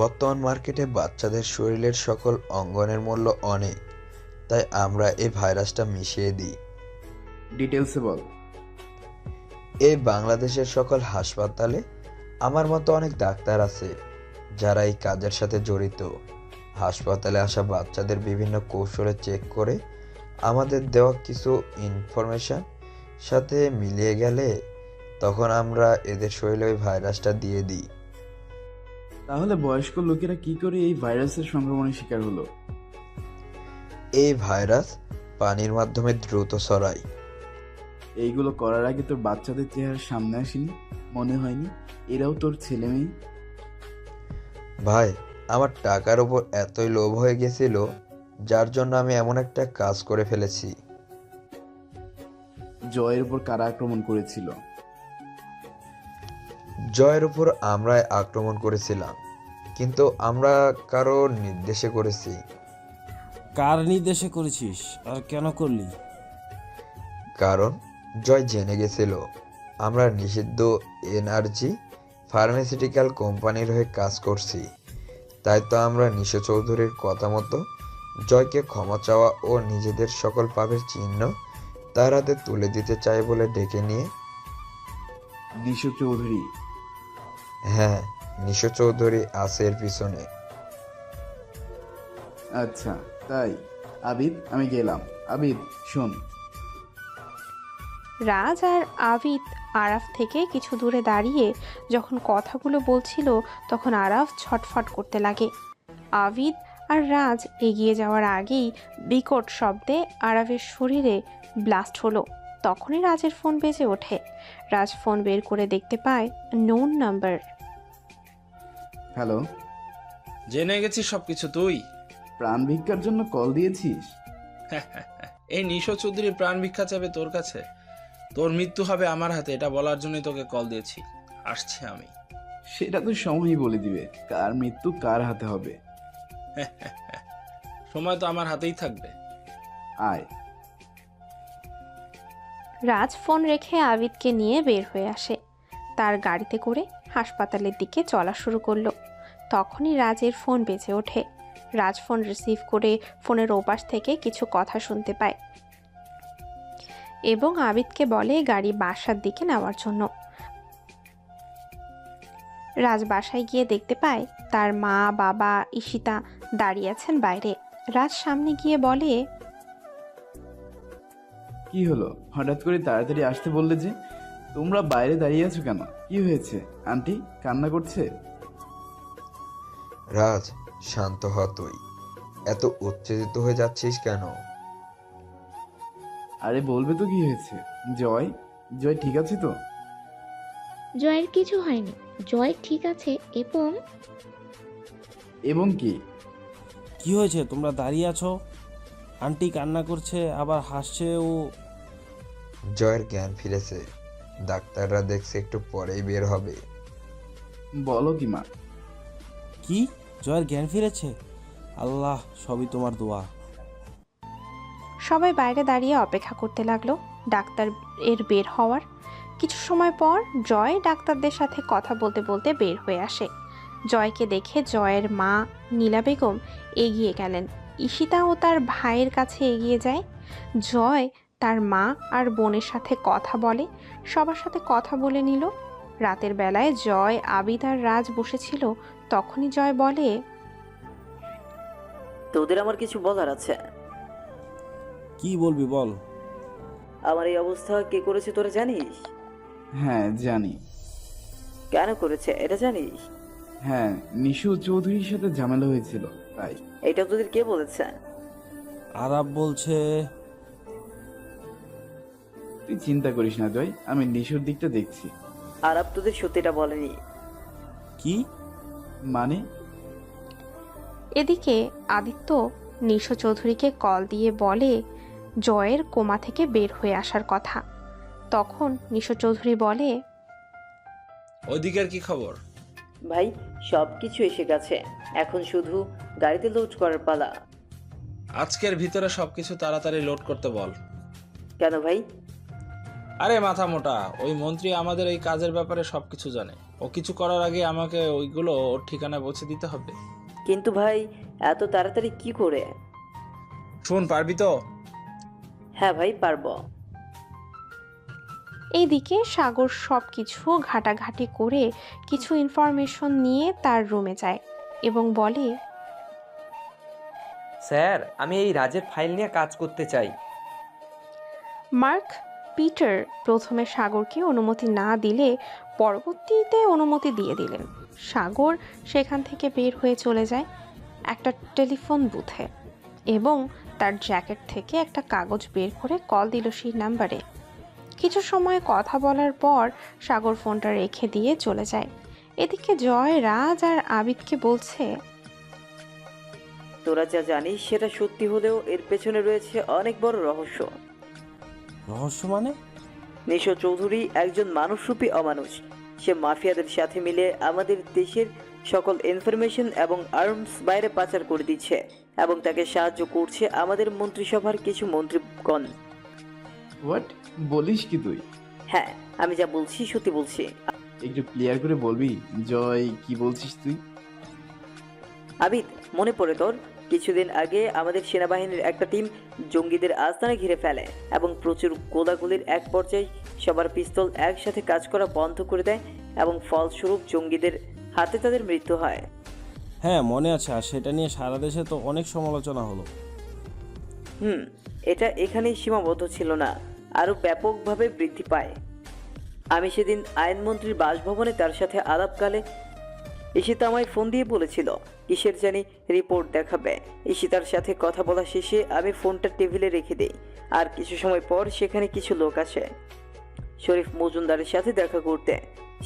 বর্তমান মার্কেটে বাচ্চাদের শরীরের সকল অঙ্গনের মূল্য অনেক, তাই আমরা এই ভাইরাসটা মিশিয়ে দিই। ডিটেলসে বল। এই বাংলাদেশের সকল হাসপাতালে আমার মতো অনেক ডাক্তার আছে যারা এই কাজের সাথে জড়িত। হাসপাতালে আসা বাচ্চাদের বিভিন্ন কৌশলে চেক করে আমাদের দেওয়া কিছু ইনফরমেশন সাথে মিলিয়ে গেলে তখন আমরা এদের শরীরে ওই ভাইরাসটা দিয়ে দিই। তাহলে বয়স্ক লোকেরা কি করে এই ভাইরাসের সংক্রমণের শিকার হলো? এই ভাইরাস পানির মাধ্যমে দ্রুত ছড়ায়। এইগুলো করার আগে তোর বাচ্চাদের চেহারা সামনে আসেনি? মনে হয়নি এরাও তোর ছেলে মেয়ে? ভাই, আমার টাকার উপর এতই লোভ হয়ে গেছিল যার জন্য আমি এমন একটা কাজ করে ফেলেছি। জয়ের উপর কারা আক্রমণ করেছিল? জয়ের উপর আমরাই আক্রমণ করেছিলাম, কিন্তু আমরা কারো নির্দেশে করেছি। কার নির্দেশে করেছিস আর কেন করলি? কারণ জয় জেনে গেছিল আমরা নিষিদ্ধ এনার্জি ফার্মাসিউটিক্যাল কোম্পানির হয়ে কাজ করছি। তাই তো আমরা নিশু চৌধুরীর কথা মতো জয়কে ক্ষমা চাওয়া ও নিজেদের সকল পাপের চিহ্ন তার হাতে তুলে দিতে চাই বলে ডেকে নিয়ে। নিশু চৌধুরী? হ্যাঁ, নিশু চৌধুরী আছে এর পিছনে। আচ্ছা তাই? আবিদ, আমি গেলাম। আবিদ শোন। রাজ আর আবিদ আরাফ থেকে কিছু দূরে দাঁড়িয়ে যখন কথাগুলো বলছিল তখন আরাফ ছটফট করতে লাগে। আবিদ আর রাজ এগিয়ে যাওয়ার আগেই বিকট শব্দে আরাফের শরীরে ব্লাস্ট হলো। তখনই রাজের ফোন বেজে ওঠে। রাজ ফোন বের করে দেখতে পায় নোন নাম্বার। হ্যালো। জেনে গেছিস সবকিছু তুই? প্রাণ ভিক্ষার জন্য কল দিয়েছিস? এই নিশো চৌধুরী প্রাণ ভিক্ষা চাবে তোর কাছে? তোর মৃত্যু হবে আমার হাতে এটা বলার জন্যই তোকে কল দিয়েছি। আসছি আমি। সেটা তো সময়ই বলে দিবে কার মৃত্যু কার হাতে হবে। সময় তো আমার হাতেই থাকবে। আয়। রাজ ফোন রেখে আবিদকে নিয়ে বের হয়ে আসে। তার গাড়িতে করে হাসপাতালের দিকে চলা শুরু করলো। তখনই রাজের ফোন বেজে ওঠে। রাজ ফোন রিসিভ করে ফোনের ওপাশ থেকে কিছু কথা শুনতে পায় এবং আবিদকে বলে গাড়ি বাসার দিকে নেওয়ার জন্য। রাজ বাসায় গিয়ে দেখতে পায় তার মা, বাবা, ঈশিতা দাঁড়িয়ে আছেন বাইরে। রাজ সামনে গিয়ে বলে, কি হলো, হঠাৎ করে তাড়াতাড়ি আসতে বললে যে? তোমরা বাইরে দাঁড়িয়ে আছো কেন? কি হয়েছে? আন্টি কান্না করছে? রাজ, শান্ত হ তুই। এত উত্তেজিত হয়ে যাচ্ছিস কেন? আরে বলবে তো কি হয়েছে। জয়, জয় ঠিক আছে তো? জয়ের কিছু হয়নি, জয় ঠিক আছে। এবং কি? কি হয়েছে? তোমরা দাঁড়িয়ে আছো, আন্টি কান্না করছে আবার হাসছে। ও জয়ের জ্ঞান ফিরেছে, ডাক্তাররা দেখছে একটু পরেই বের হবে। বলো কি মা? কি? জয়ের জ্ঞান ফিরেছে? আল্লাহ, সবই তোমার দোয়া। সবাই বাইরে দাঁড়িয়ে অপেক্ষা করতে লাগলো ডাক্তার এর বের হওয়ার। কিছু সময় পর জয় ডাক্তারদের সাথে কথা বলতে বলতে বের হয়ে আসে। জয়কে দেখে জয়ের মা নীলা বেগম এগিয়ে গেলেন। ঈশিতা ও তার ভাইয়ের কাছে এগিয়ে যায়। জয় তার মা আর বোনের সাথে কথা বলে, সবার সাথে কথা বলে নিল। রাতের বেলায় জয়, আবিদ আর রাজ বসেছিল। তখনই জয় বলে, তোদের আমার কিছু বলার আছে। কি বলবি বল। আমার এই অবস্থা কে করেছে তোরা জানিস? হ্যাঁ জানি। কেন করেছে এটা জানিস? হ্যাঁ, নিশু চৌধুরীর সাথে ঝামেলা হয়েছিল তাই। এটা তোদের কে বলেছে? আরাব বলছে। তুই চিন্তা করিস না জয়, আমি নিশুর দিকটা দেখছি। আরাব তোদের সত্যিটা বলেনি? কি মানে? এদিকে আদিত্য নিশো চৌধুরীকে কল দিয়ে বলে জয়ের কোমা থেকে বের হয়ে আসার কথা। তখন নিশো চৌধুরী বলে, ওইদিকের কি খবর? ভাই সব কিছু এসে গেছে, এখন শুধু গাড়িতে লোড করার পালা। আজকের ভিতরে সবকিছু তাড়াতাড়ি লোড করতে বল। কেন ভাই? আরে মাথা মোটা, ওই মন্ত্রী আমাদের এই কাজের ব্যাপারে সবকিছু জানে। ও কিছু করার আগে আমাকে ওইগুলো ওর ঠিকানায় পৌঁছে দিতে হবে। কিন্তু ভাই এত তাড়াতাড়ি কি করে? শোন, পারবি তো? হ্যাঁ ভাই পারবো। এইদিকে সাগর সব কিছু ঘাটাঘাটি করে কিছু ইনফরমেশন নিয়ে তার রুমে যায় এবং বলে, স্যার, আমি এই রাজের ফাইল নিয়ে কাজ করতে চাই। মার্ক পিটার প্রথমে সাগরকে অনুমতি না দিলে পরবর্তীতে অনুমতি দিয়ে দিলেন। সাগর সেখান থেকে বের হয়ে চলে যায় একটা টেলিফোন বুথে এবং তার জ্যাকেট থেকে একটা কাগজ বের করে কল দিল সেই নাম্বারে। কিছু সময় কথা বলার পর সাগর ফোনটা রেখে দিয়ে চলে যায়। এদিকে জয় রাজ আর আবিদকে বলছে, তোরা যা জানিস সেটা সত্যি হলেও এর পেছনে রয়েছে অনেক বড় রহস্য। রহস্য মানে? নিশো চৌধুরী একজন মানুষরূপী অমানুষ। সে মাফিয়াদের সাথে মিলে আমাদের দেশের সকল ইনফরমেশন এবং আর্মস বাইরে পাচার করে দিচ্ছে এবং তাকে সাহায্য করছে আমাদের মন্ত্রিসভার কিছু মন্ত্রীগণ। হোয়াট বলিস কি তুই? হ্যাঁ, আমি যা বলছি সত্যি বলছি। একটু ক্লিয়ার করে বলবি জয়, কি বলছিস তুই? আবিদ, মনে পড়ে তোর? কিছুদিন আগে আমাদের সেনাবাহিনীর একটা টিম জঙ্গিদের আস্তানা ঘিরে ফেলে এবং প্রচুর গোলাগুলির এক পর্যায়ে সবার পিস্তল একসাথে কাজ করা বন্ধ করে দেয় এবং ফলস্বরূপ জঙ্গিদের হাতে তাদের মৃত্যু হয়। হ্যাঁ মনে আছে, আর সেটা নিয়ে সারা দেশে তো অনেক সমালোচনা হলো। এটা এখানেই সীমাবদ্ধ ছিল না, আরও ব্যাপকভাবে বৃদ্ধি পায়। আমি সেদিন আইনমন্ত্রীর বাসভবনে তার সাথে আলাপকালে ঈশিতা আমায় ফোন দিয়ে বলেছিল কিসের জানি রিপোর্ট দেখাবে। ঈশিতার সাথে কথা বলা শেষে আমি ফোনটা টেবিলে রেখে দিই, আর কিছু সময় পর সেখানে কিছু লোক আসে শরীফ মজুমদারের সাথে দেখা করতে।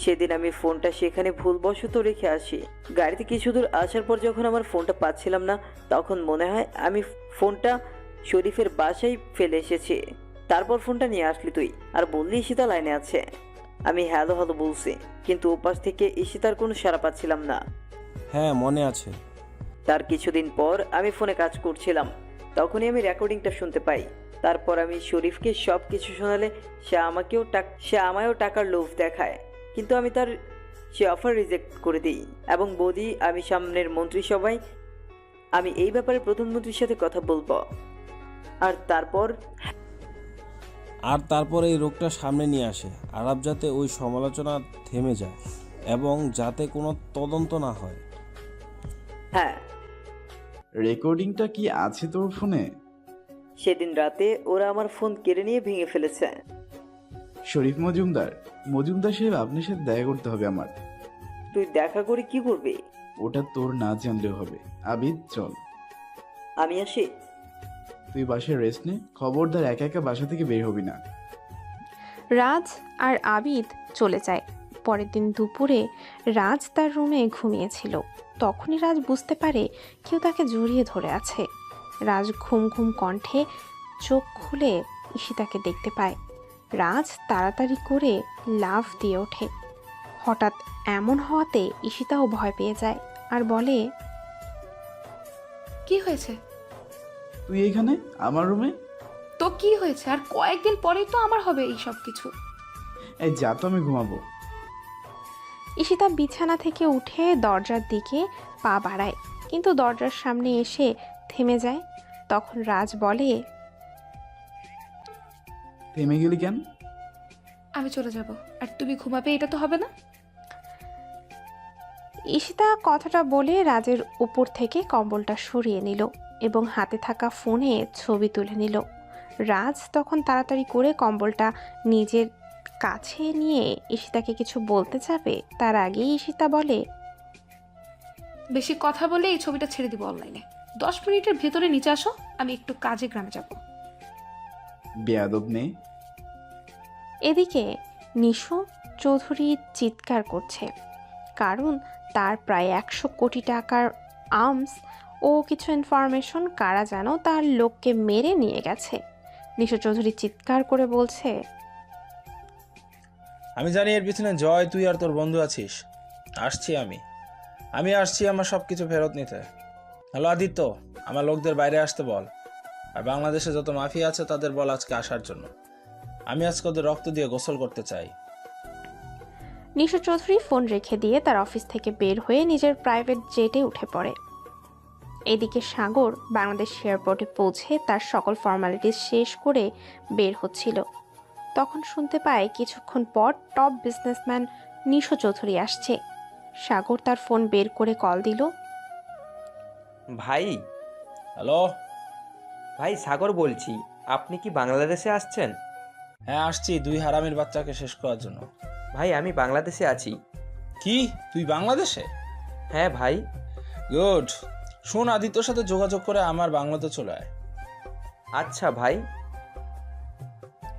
সেদিন আমি ফোনটা সেখানে ভুলবশত রেখে আসি। গাড়িতে কিছু দূর আসার পর যখন আমার ফোনটা পাচ্ছিলাম না, তখন মনে হয় আমি ফোনটা শরীফের বাসায় ফেলে এসেছি। তারপর ফোনটা নিয়ে আসলি তুই আর বললি ঈশিতা লাইনে আছে। আমি হ্যালো হ্যালো বলছি, কিন্তু ওপাশ থেকে ঈশিতার কোনো সাড়া পাচ্ছিলাম না। হ্যাঁ মনে আছে। তার কিছুদিন পর আমি ফোনে কাজ করছিলাম, তখনই আমি রেকর্ডিংটা শুনতে পাই। তারপর আমি শরীফকে সব কিছু শোনালে সে আমায়ও টাকার লোভ দেখায়, কিন্তু আমি তার সে অফার রিজেক্ট করে দিই এবং বলি আমি সামনের মন্ত্রিসভায় আমি এই ব্যাপারে প্রধানমন্ত্রীর সাথে কথা বলবো। আর তারপর এই রোগটা সামনে নিয়ে আসে আরব, যাতে ওই সমালোচনা থেমে যায়। এবং যাতে কোনো তদন্ত না হয়। হ্যাঁ, রেকর্ডিংটা কি আছে তোর ফোনে? সেদিন রাতে ওরা আমার ফোন কেড়ে নিয়ে ভেঙে ফেলেছে। শরীফ মজুমদার, মজুমদার সাহেব আপনার সাথে দেখা করতে হবে আমার। তুই দেখা করে কি করবি? ওটা তোর না জানলেও হবে। আবিদ চল। আমি আসি। তুই বাসায় রেস্ট নে, খবরদার একা একা বাসা থেকে বের হবি না। রাজ আর আবিদ চলে যায়। পরের দিন দুপুরে রাজ তার রুমে ঘুমিয়েছিল। তখনই রাজ বুঝতে পারে কেউ তাকে জড়িয়ে ধরে আছে। রাজ ঘুম ঘুম কণ্ঠে চোখ খুলে ঈশিতাকে দেখতে পায়। রাজ তাড়াতাড়ি করে লাফ দিয়ে ওঠে। হঠাৎ এমন হওয়াতে ঈশিতাও ভয় পেয়ে যায় আর বলে, কি হয়েছে? তুই এখানে আমার রুমে? তো কি হয়েছে? আর কয়েকদিন পরেই তো আমার হবে এই সব কিছু। এই যা তো, আমি ঘুমাবো। ঈশিতা বিছানা থেকে উঠে দরজার দিকে পা বাড়ায়, কিন্তু দরজার সামনে এসে থেমে যায়। তখন রাজ বলে, থেমে গেলি কেন? আমি চলে যাব, আর তুমি ঘুমাবে, এটা তো হবে না। ঈশিতা কথাটা বলে রাজের উপর থেকে কম্বলটা সরিয়ে নিল এবং হাতে থাকা ফোনে ছবি তুলে নিল। রাজ তখন তাড়াতাড়ি করে কম্বলটা নিজের কাছে নিয়ে ঈশিতাকে কিছু বলতে যাবে, তার আগেই ঈশিতা বলে, বেশি কথা বলে এই ছবিটা ছেড়ে দিব অনলাইনে। 10 মিনিটের ভেতরে নিচে আসো, আমি একটু কাজে গ্রামে যাব। বেয়াদব নেই। এদিকে নিশু চৌধুরী চিৎকার করছে, কারণ তার প্রায় 100 কোটি টাকার আর্মস ও কিছু ইনফরমেশন কারা যেন তার লোককে মেরে নিয়ে গেছে। নিশু চৌধুরী চিৎকার করে বলছে, আমি জানি এর পিছনে জয়, তুই আর তোর বন্ধু আছিস। আমি আসছি আমার সব কিছু ফেরত নিতে। হ্যালো আদিত্য, আমার লোকদের বাইরে আসতে বল। আর বাংলাদেশে যত মাফিয়া আছে তাদের বল আজকে আসার জন্য। আমি আজকে ওদের রক্ত দিয়ে গোসল করতে চাই। নিশু চৌধুরী ফোন রেখে দিয়ে তার অফিস থেকে বের হয়ে নিজের প্রাইভেট জেটে উঠে পড়ে। এদিকে সাগর বাংলাদেশ এয়ারপোর্টে পৌঁছে তার সকল ফর্মালিটিস শেষ করে বের হচ্ছিল। তখন শুনতে পায় কিছুক্ষণ পর টপ বিজনেসম্যান নিশু চৌধুরী আসছে। সাগর তার ফোন বের করে কল দিল। ভাই। হ্যালো ভাই, সাগর বলছি। আপনি কি বাংলাদেশে আসছেন? হ্যাঁ আসছি, 2 হারামির বাচ্চাকে শেষ করার জন্য। ভাই, আমি বাংলাদেশে আছি। কি, তুই বাংলাদেশে? হ্যাঁ ভাই। গুড। শোন, আদিত্যর সাথে যোগাযোগ করে আমার বাংলাতে চলে আয়। আচ্ছা ভাই।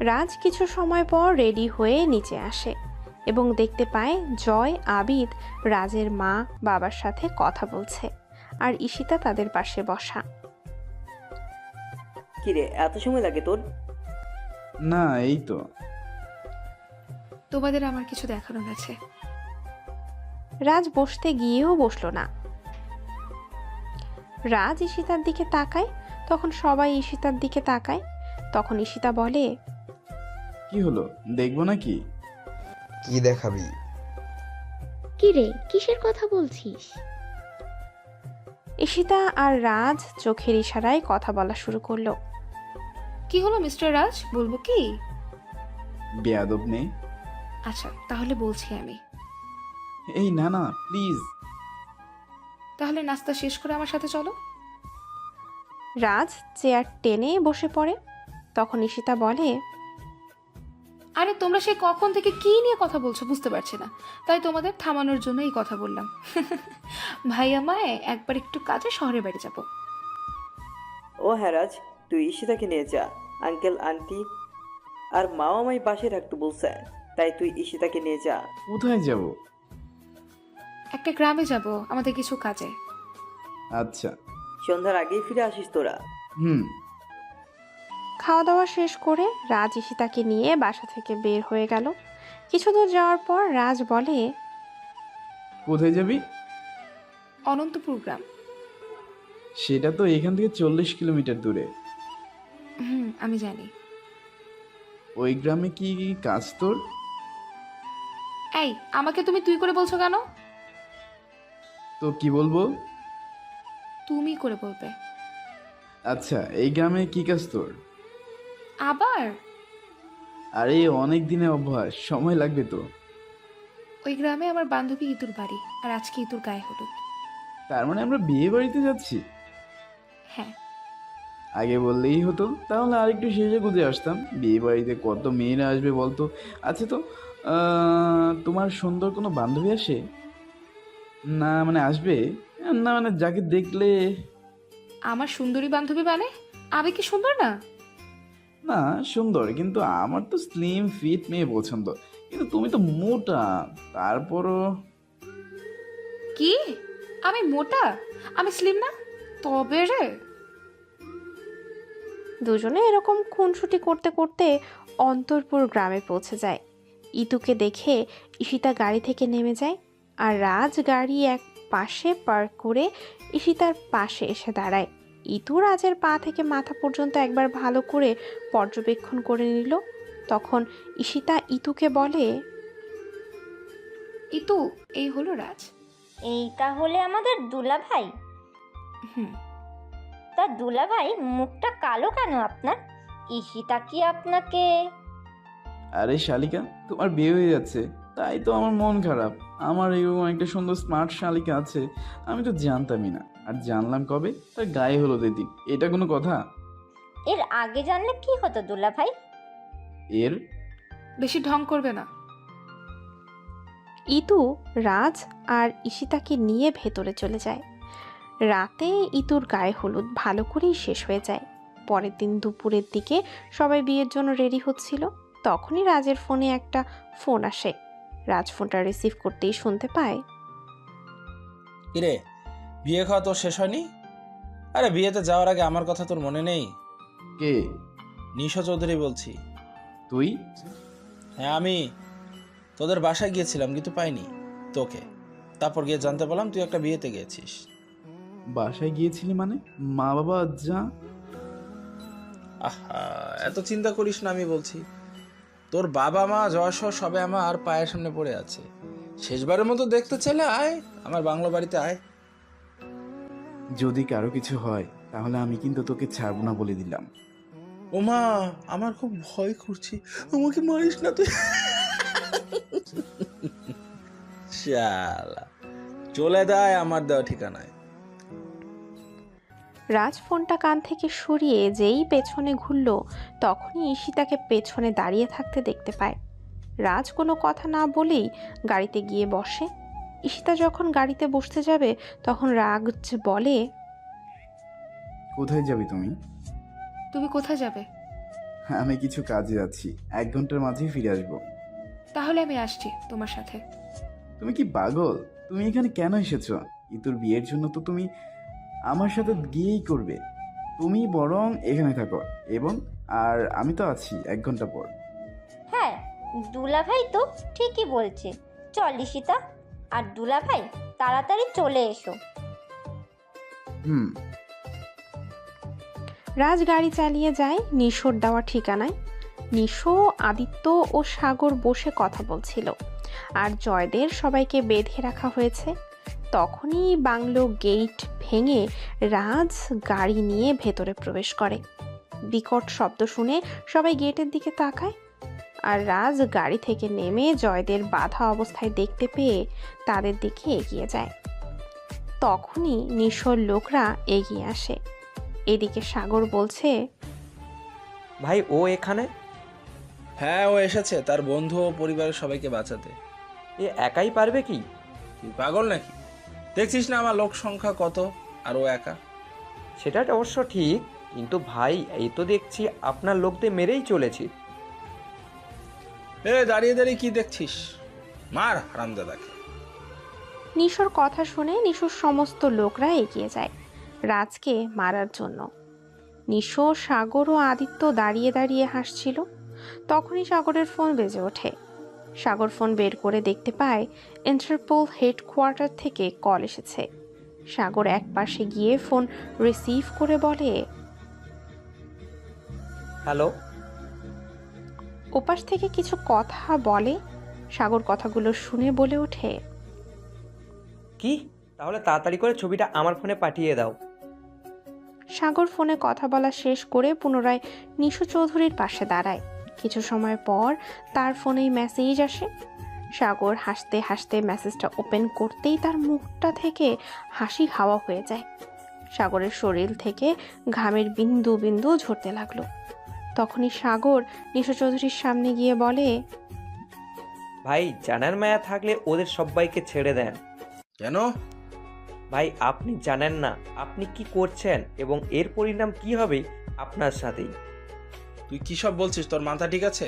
রাজ কিছু সময় পর রেডি হয়ে নিচে আসে এবং দেখতে পায় জয়, আবিদ, রাজের মা বাবার সাথে কথা বলছে আর ঈশিতা তাদের পাশে বসা। কিরে, এত সময় লাগে তোর? না, এই তো। তোমাদের আমার কিছু দেখানোর আছে। রাজ বসতে গিয়েও বসলো না। রাজ ঈশিতার দিকে তাকায়, তখন সবাই ঈশিতার দিকে তাকায়। তখন ঈশিতা বলে, কি হলো, দেখবো নাকি? কি দেখাবি? কি রে, কিসের কথা বলছিস? ঈশিতা আর রাজ চোখের ইশারায় কথা বলা শুরু করলো। কি হলো মিস্টার রাজ, বলবো কি? বেয়াদব নেই। আচ্ছা তাহলে বলছি আমি। এই না না, প্লিজ। তাহলে নাস্তা শেষ করে আমার সাথে চলো। রাজ চেয়ার টেনে বসে পড়ে। তখন ঈশিতা বলে, আরে তোমরা সেই কখন থেকে কি নিয়ে কথা বলছো বুঝতে পারছি না, তাই তোমাদের থামানোর জন্য এই কথা বললাম। ভাই, আমায় একবার একটু কাজে শহরে বাড়ি যাব। ও হ্যাঁ রাজ, তুই ঈশিতাকে নিয়ে যা। আঙ্কেল আন্টি আর মাও আমায় বাসায় রাখতে বলছে, তাই তুই ঈশিতাকে নিয়ে যা। কোথায় যাব? একটা গ্রামে যাব আমাদের কিছু কাজে। আচ্ছা। সন্ধ্যার আগেই ফিরে আসিস তোরা। খাওয়া দাওয়া শেষ করে রাজ ঈশিতাকে নিয়ে বাসা থেকে বের হয়ে গেল। কিছু দূর যাওয়ার পর রাজ বলে, কোথায় যাবি? অনন্তপুর গ্রাম। সেটা তো এখান থেকে 40 কিলোমিটার দূরে। আমি জানি। ওই গ্রামে কি কাজ তোর? এই, আমাকে তুমি তুই করে বলছো কেন? তো কি বলবো? তুমি করে বলবে। আচ্ছা, এই গ্রামে কি কাজ তোর? আবার? আরে অনেক দিনের অভ্যাস, সময় লাগবে তো। ওই গ্রামে আমার বান্ধবী ইতুর বাড়ি, আর আজকে ইতুর গায়ে হলুদ। তার মানে আমরা বিয়ে বাড়িতে যাচ্ছি? হ্যাঁ। আগে বললেই হতো, তাহলে আরেকটু সেজে গুজে আসতাম। বিয়ে বাড়িতে কত মেয়েরা আসবে বলতো? আচ্ছা তো তোমার সুন্দর কোনো বান্ধবী আসে? না মানে আসবে? না মানে যাকে দেখলে। আমার সুন্দরী বান্ধবী মানে? আমি কি সুন্দর না? না সুন্দর, কিন্তু আমার তো স্লিম ফিট মেয়ে পছন্দ। কিন্তু তুমি তো মোটা, তারপরও। কি? আমি মোটা? আমি স্লিম না? তবে রে। দুজনে এরকম খুনসুটি করতে করতে অন্তরপুর গ্রামে পৌঁছে যায়। ইতুকে দেখে ঈশিতা গাড়ি থেকে নেমে যায়, আর রাজ গাড়ি এক পাশে পার্ক করে ঈশিতার পাশে এসে দাঁড়ায়। ইতু রাজের পা থেকে মাথা পর্যন্ত একবার ভালো করে পর্যবেক্ষণ করে নিল। তখন ঈশিতা ইতুকে বলে, ইতু, এই হলো রাজ। এই তাহলে আমাদের দুলাভাই? হুম। তা দুলাভাই, মুখটা কালো কেন আপনার? ঈশিতা কি আপনাকে? আরে শালিকা, তোমার বিয়ে হয়ে যাচ্ছে, তাই তো আমার মন খারাপ। আমার এরকম একটা সুন্দর স্মার্ট শালিকা আছে, আমি তো জানতামই না। আর জানলাম কবে? তার গায়ে হলুদের দিন। এটা কোনো কথা? এর আগে জানলে কি হতো দুলাভাই? এর বেশি ঢং করবে না। ইতু রাজ আর ঈশিতাকে নিয়ে ভেতরে চলে যায়। রাতে ইতুর গায়ে হলুদ ভালো করেই শেষ হয়ে যায়। পরের দিন দুপুরের দিকে সবাই বিয়ের জন্য রেডি হচ্ছিল। তখনই রাজের ফোনে একটা ফোন আসে। রাজ ফোনটা রিসিভ করতেই শুনতে পায়, কিরে, বিয়ে খাওয়া তোর শেষ হয়নি? আরে বিয়েতে যাওয়ার আগে আমার কথা তোর মনে নেই? কে? নিশো চৌধুরী বলছি। তুই? হ্যাঁ আমি। তোদের বাসায় গিয়েছিলাম কিন্তু পাইনি তোকে। তারপর গিয়ে জানতে পারলাম তুই একটা বিয়েতে গিয়েছিস। বাসায় গিয়েছিলি মানে? মা বাবা যা। আহা, এত চিন্তা করিস না, আমি বলছি। তোর বাবা মা জয়সহ সবে আমার পায়ের সামনে পড়ে আছে। শেষবারের মতো দেখতে চাইলে আয়, আমার বাংলো বাড়িতে আয়। যদি কারো কিছু হয় তাহলে আমি কিন্তু তোকে ছাড়বো না বলে দিলাম। ওমা, আমার খুব ভয় করছে, আমাকে মারিস না তুই। শালা, চলে যায় আমার দেওয়া ঠিকানায়। রাজ ফোনটা কান থেকে সরিয়ে যেই পেছনে ঘুরল, তখনই ঈশিতাকে পেছনে দাঁড়িয়ে থাকতে দেখতে পায়। রাজ কোনো কথা না বলেই গাড়িতে গিয়ে বসে। ঈশিতা যখন গাড়িতে বসতে যাবে তখন রাজ বলে, কোথায় যাবি তুমি? তুমি কোথায় যাবে? আমি কিছু কাজে আছি, 1 ঘন্টার মাঝেই ফিরে আসবো। তাহলে আমি আসছি তোমার সাথে। তুমি কি পাগল? তুমি এখানে কেন এসেছো? ইতুর বিয়ের জন্য তো তুমি আমার সাথে গিয়েই করবে। তুমি বরং এখানে থাকো, এবং আর আমি তো আছি 1 ঘন্টা পর। হ্যাঁ, দুলাভাই তো ঠিকই বলছে। চল ঈশিতা, আর দুলাভাই তাড়াতাড়ি চলে এসো। হুম। রাজ গাড়ি চালিয়ে যায় নিশোর দেওয়া ঠিকানায়। নিশো, আদিত্য ও সাগর বসে কথা বলছিল, আর জয়দের সবাইকে বেঁধে রাখা হয়েছে। তখনই বাংলো গেট ভেঙে রাজ গাড়ি নিয়ে ভেতরে প্রবেশ করে। বিকট শব্দ শুনে সবাই গেটের দিকে তাকায়, আর রাজ গাড়ি থেকে নেমে জয়দের বাধা অবস্থায় দেখতে পেয়ে তাদের দিকে এগিয়ে যায়। তখনই নিশোর লোকরা এগিয়ে আসে। এদিকে সাগর বলছে, ভাই ও এখানে? হ্যাঁ, ও এসেছে তার বন্ধু ও পরিবারের সবাইকে বাঁচাতে। এ একাই পারবে কি? তুই পাগল নাকি? দেখছিস না আমার লোক সংখ্যা কত, আর ও একা। সেটা অবশ্য ঠিক, কিন্তু ভাই এই তো দেখছি আপনার লোকদের মেরেই চলেছি। দাঁড়িয়ে দাঁড়িয়ে কি দেখছিস? মার হারামজাদাকে। নিশোর কথা শুনে নিশোর সমস্ত লোকরা এগিয়ে যায় রাজকে মারার জন্য। নিশো, সাগর ও আদিত্য দাঁড়িয়ে দাঁড়িয়ে হাসছিল। তখনই সাগরের ফোন বেজে ওঠে। সাগর ফোন বের করে দেখতে পায় ইন্টারপোল হেডকোয়ার্টার থেকে কল এসেছে। সাগর এক পাশে গিয়ে ফোন রিসিভ করে বলে, হ্যালো। ওপাশ থেকে কিছু কথা বলে। সাগর কথাগুলো শুনে বলে ওঠে, কি? তাহলে তাড়াতাড়ি করে ছবিটা আমার ফোনে পাঠিয়ে দাও। সাগর ফোনে কথা বলা শেষ করে পুনরায় নিশো চৌধুরীর পাশে দাঁড়ায়। কিছু সময় পর তার ফোনেই মেসেজ আসে। সাগর হাসতে হাসতে মেসেজটা ওপেন করতেই তার মুখটা থেকে হাসি হাওয়া হয়ে যায়। সাগরের শরীর থেকে ঘামের বিন্দু বিন্দু ঝরতে লাগলো। তখনই সাগর নিশো চৌধুরীর সামনে গিয়ে বলে, ভাই জানার মায়া থাকলে ওদের সবাইকে ছেড়ে দেন। কেন? ভাই আপনি জানেন না আপনি কি করছেন এবং এর পরিণাম কি হবে আপনার সাথেই। তুই কি সব বলছিস? তোর মাথা ঠিক আছে?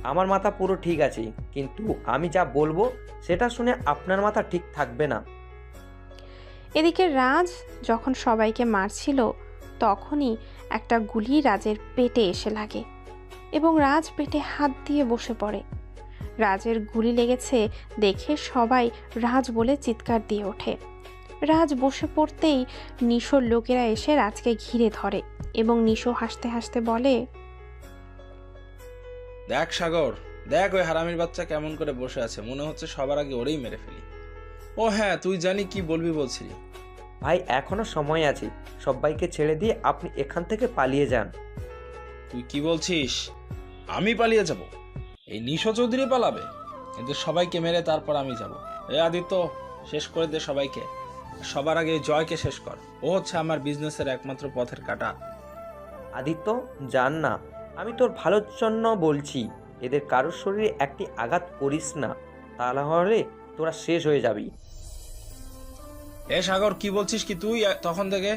আমার মাথা পুরো ঠিক আছে, কিন্তু আমি যা বলবো সেটা শুনে আপনার মাথা ঠিক থাকবে না। এদিকে রাজ যখন সবাইকে মারছিল তখনই একটা গুলি রাজের পেটে এসে লাগে এবং রাজ পেটে হাত দিয়ে বসে পড়ে। রাজের গুলি লেগেছে দেখে সবাই রাজ বলে চিৎকার দিয়ে ওঠে। রাজ বসে পড়তেই নিশোর লোকেরা এসে রাজকে ঘিরে ধরে এবং নিশো হাসতে হাসতে বলে, দেখ সাগর, দেখ ওই হারামির বাচ্চা কেমন করে বসে আছে, মনে হচ্ছে সবার আগে ওরেই মেরে ফেলি। ও হ্যাঁ, তুই জানি কি বলবি বলছিলি। ভাই এখনো সময় আছে, সবাইকে ছেড়ে দিয়ে আপনি এখান থেকে পালিয়ে যান। তুই কি বলছিস? আমি পালিয়ে যাব? এই নিশো চৌধুরী পালাবে? এদের সবাইকে মেরে তারপর আমি যাব। এ আদিত্য, শেষ করে দে সবাইকে। সবার আগে জয়কে শেষ কর। ও হচ্ছে আমার বিজনেসের একমাত্র পথের কাঁটা। আদিত্য যান না, আমি তোর ভালোর জন্য বলছি। এদের কারোর শরীরে একটি আঘাত করিস না, তা না হলে তোরা শেষ হয়ে যাবি। এ সাগর, কি বলছিস কি তুই তখন থেকে?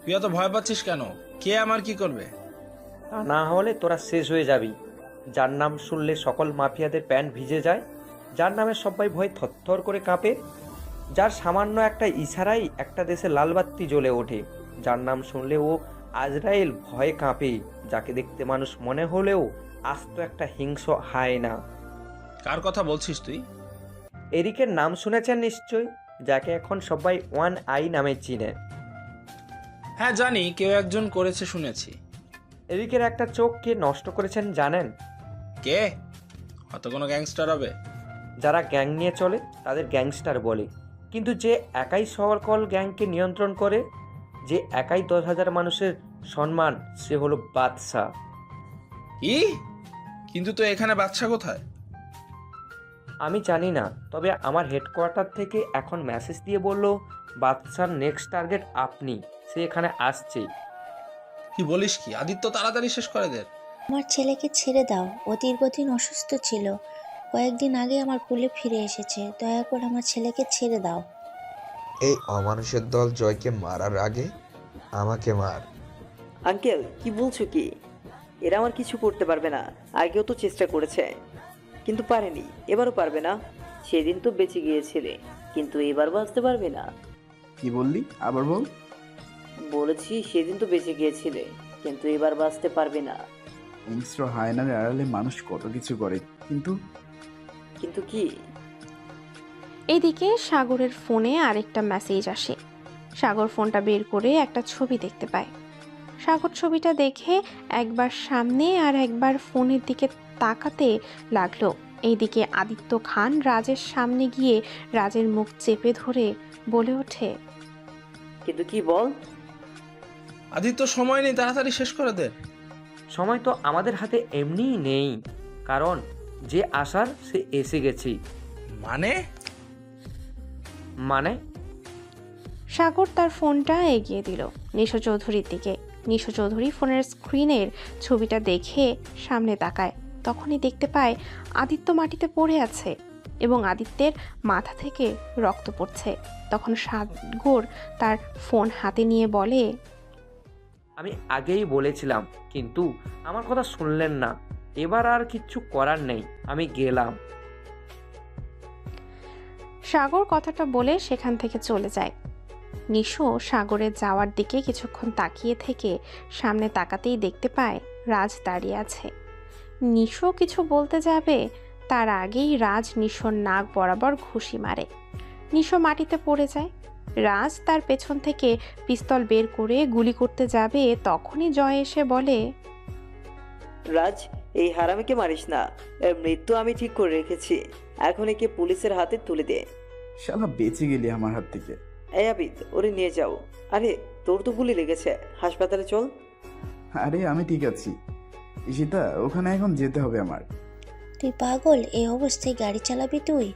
তুই এত ভয় পাচ্ছিস কেন? কে আমার কি করবে? তা না হলে তোরা শেষ হয়ে যাবি। যার নাম শুনলে সকল মাফিয়াদের প্যান্ট ভিজে যায়, যার নামে সবাই ভয়ে থরথর করে কাঁপে, যার সামান্য একটা ইশারাই একটা দেশে লালবাতি জ্বলে ওঠে, যার নাম শুনলে ও আজরাইল ভয়ে কাঁপে, যাকে দেখতে মানুষ মনে হলেও আস্ত একটা হিংস্র হায়না। কার কথা বলছিস তুই? এরিকের নাম শুনেছেন নিশ্চয়, যাকে এখন সবাই ওয়ান আই নামে চিনে। হ্যাঁ জানি, কেউ একজন করেছে শুনেছি। এরিকের একটা চোখ কে নষ্ট করেছেন জানেন? কে? হয়তো কোনো গ্যাংস্টার হবে। যারা গ্যাং নিয়ে চলে তাদের গ্যাংস্টার বলে, কিন্তু যে একাই সকল গ্যাংকে নিয়ন্ত্রণ করে, যে একাই 10,000 মানুষের সম্মান, সে হলো বাদশা। কি? কিন্তু তো এখানে বাদশা কোথায়? আমি জানি না, তবে আমার হেডকোয়ার্টার থেকে এখন মেসেজ দিয়ে বলল বাদশার নেক্সট টার্গেট আপনি, সে এখানে আসছে। কি বলিস কি? আদিত্য, তাড়াতাড়ি শেষ করে দে। আমার ছেলেকে ছেড়ে দাও, ও দীর্ঘদিন অসুস্থ ছিল, কয়েকদিন আগে আমার কুলে ফিরে এসেছে, দয়া করে আমার ছেলেকে ছেড়ে দাও। এই অমানুষের দল জয়কে মারার আগে আমাকে মার। আঙ্কেল কি বলছো কি? এরা আমার কিছু করতে পারবে না, আগেও তো চেষ্টা করেছে কিন্তু পারেনি, এবারও পারবে না। সেদিন তো বেঁচে গিয়েছিলে, কিন্তু এবার বাঁচতে পারবে না। কি বললি? আবার বল। বলেছি সেদিন তো বেঁচে গিয়েছিলে, কিন্তু এবার বাঁচতে পারবে না। হিংস্র হায়নার আড়ালে মানুষ কত কিছু করে, কিন্তু কিন্তু কি? এদিকে সাগরের ফোনে আরেকটা মেসেজ আসে। সাগর ফোনটা বের করে একটা ছবি দেখতে পায়। সাগর ছবিটা দেখে একবার সামনে আর একবার ফোনের দিকে তাকাতে লাগলো। এইদিকে আদিত্য খান রাজের সামনে গিয়ে রাজের মুখ চেপে ধরে বলে ওঠে, কিন্তু কি বল? আদিত্য, সময় নেই, তাড়াতাড়ি শেষ করে দে। সময় তো আমাদের হাতে এমনিই নেই, কারণ যে আসার সে এসে গেছে। মানে সাগর তার ফোনটা এগিয়ে দিল নিশো চৌধুরীর দিকে। নিশো চৌধুরী ফোনের স্ক্রিনের ছবিটা দেখে সামনে তাকায়। তখনই দেখতে পায় আদিত্য মাটিতে পড়ে আছে এবং আদিত্যের মাথা থেকে রক্ত পড়ছে। তখন সাগর তার ফোন হাতে নিয়ে বলে, আমি আগেই বলেছিলাম, কিন্তু আমার কথা শুনলেন না। এবার আর কিচ্ছু করার নেই, আমি গেলাম। সাগর কথাটা বলে সেখান থেকে চলে যায়। নিশো সাগরের যাওয়ার দিকে কিছুক্ষণ তাকিয়ে থেকে সামনে তাকাতেই দেখতে পায় রাজ দাঁড়িয়ে আছে। নিশো কিছু বলতে যাবে তার আগেই রাজ নিশোর নাক বরাবর ঘুষি মারে। নিশো মাটিতে পড়ে যায়। রাজ তার পেছন থেকে পিস্তল বের করে গুলি করতে যাবে, তখনই জয় এসে বলে, রাজ, এই হারামিকে মারিস না, এর মৃত্যু আমি ঠিক করে রেখেছি, এখন একে পুলিশের হাতে তুলে দে। শালা বেঁচে গেলি আমার হাত থেকে। এই আবিদ, ওরে নিয়ে যাও। আরে তোর তো গুলি লেগেছে, হাসপাতালে চল। আরে আমি ঠিক আছি ঈশিতা, ওখানে এখন যেতে হবে আমার। তুই পাগল? এই অবস্থায় গাড়ি চালাবি তুই?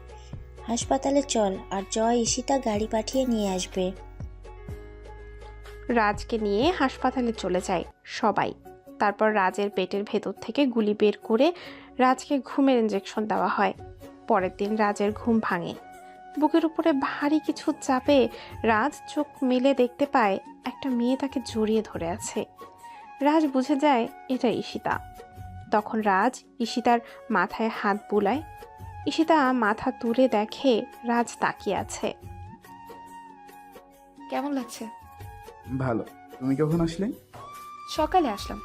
হাসপাতালে চল, আর জয় ঈশিতা গাড়ি পাঠিয়ে নিয়ে আসবে। রাজকে নিয়ে হাসপাতালে চলে যায় সবাই। তারপর রাজের পেটের ভেতর থেকে গুলি বের করে রাজকে ঘুমের ইঞ্জেকশন দেওয়া হয়। পরের দিন রাজের ঘুম ভাঙে। বুকের উপরে ভারী কিছু চাপে রাজ চোখ মেলে দেখতে পায় একটা মেয়ে তাকে জড়িয়ে ধরে আছে। রাজ বুঝে যায় এটা ঈশিতা। তখন রাজ ঈশিতার মাথায় হাত বুলায়। ঈশিতা মাথা তুলে দেখে রাজ তাকিয়ে আছে। কেমন লাগছে? ভালো। তুমি কখন আসলে? সকালে আসলাম।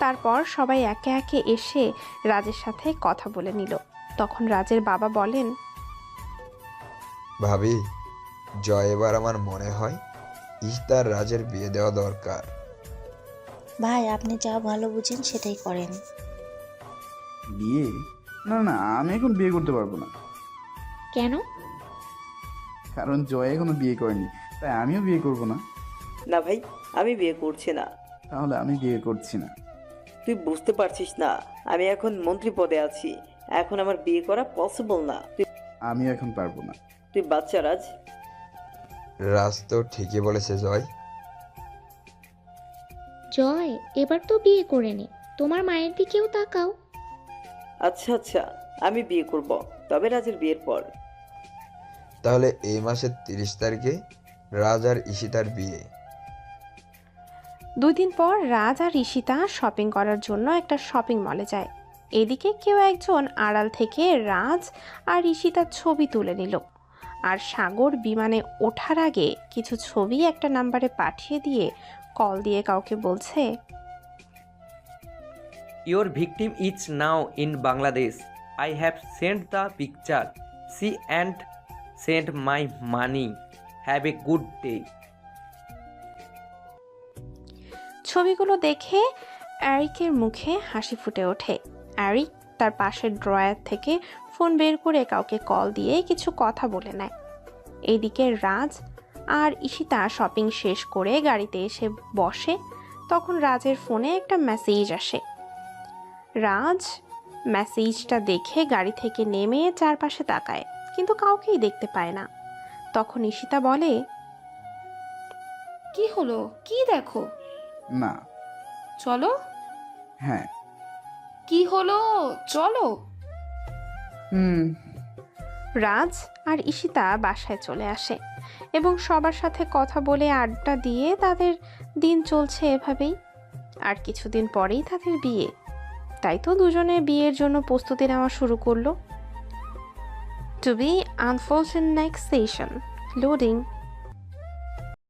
তারপর সবাই একে একে এসে রাজের সাথে কথা বলে নিল। তখন রাজের বাবা বলেন, ভাবি, জয় এবার আমার মনে হয় ইশতার রাজের বিয়ে দেওয়া দরকার। ভাই, আপনি যা ভালো বুঝেন সেটাই করেন। বিয়ে? না না, আমি এখন বিয়ে করতে পারবো না। কেন? কারণ জয় এখনো বিয়ে করেনি, তাই আমিও বিয়ে করব না। না ভাই, আমি বিয়ে করছি না। তাহলে আমি বিয়ে করছি না। তুই বুঝতে পারছিস না, আমি এখন মন্ত্রী পদে আছি। এখন আমার বিয়ে করা পসিবল না। আমি এখন পারবো না। তুই বাচ্চা রাজ। রাজ তো ঠিকই বলেছে জয়। জয়, এবার তো বিয়ে করে নে, তোমার মায়ের দিকেও তাকাও। আচ্ছা আচ্ছা, আমি বিয়ে করব, তবে রাজের বিয়ের পর। তাহলে এই মাসের 30 তারিখে রাজ আর ঈশিতার বিয়ে। 2 দিন পর রাজ আর ঈশিতা শপিং করার জন্য একটা শপিং মলে যায়। এদিকে কেউ একজন আড়াল থেকে রাজ আর ঈশিতার ছবি তুলে নিল। আর সাগর বিমানে ওঠার আগে কিছু ছবি একটা নাম্বারে পাঠিয়ে দিয়ে কল দিয়ে কাউকে বলছে, Your victim is now in Bangladesh. I have sent the picture. See and send my money. Have a good day. ছবিগুলো দেখে অ্যারিকের মুখে হাসি ফুটে ওঠে। অ্যারিক তার পাশের ড্রয়ার থেকে ফোন বের করে কাউকে কল দিয়ে কিছু কথা বলে নেয়। এইদিকে রাজ আর ঈশিতা শপিং শেষ করে গাড়িতে এসে বসে। তখন রাজের ফোনে একটা মেসেজ আসে। রাজ মেসেজটা দেখে গাড়ি থেকে নেমে চারপাশে তাকায়, কিন্তু কাউকেই দেখতে পায় না। তখন ঈশিতা বলে, কি হলো? কি দেখো? না। চলো। হ্যাঁ। কি হলো? চলো। রাজ আর ঈশিতা বাসায় চলে আসে এবং সবার সাথে কথা বলে আড্ডা দিয়ে তাদের দিন চলছে এভাবেই। আর কিছুদিন পরেই তাদের বিয়ে। তাই তো দুজনে বিয়ের জন্য প্রস্তুতি নেওয়া শুরু করলো। To be unfold in next session. Loading.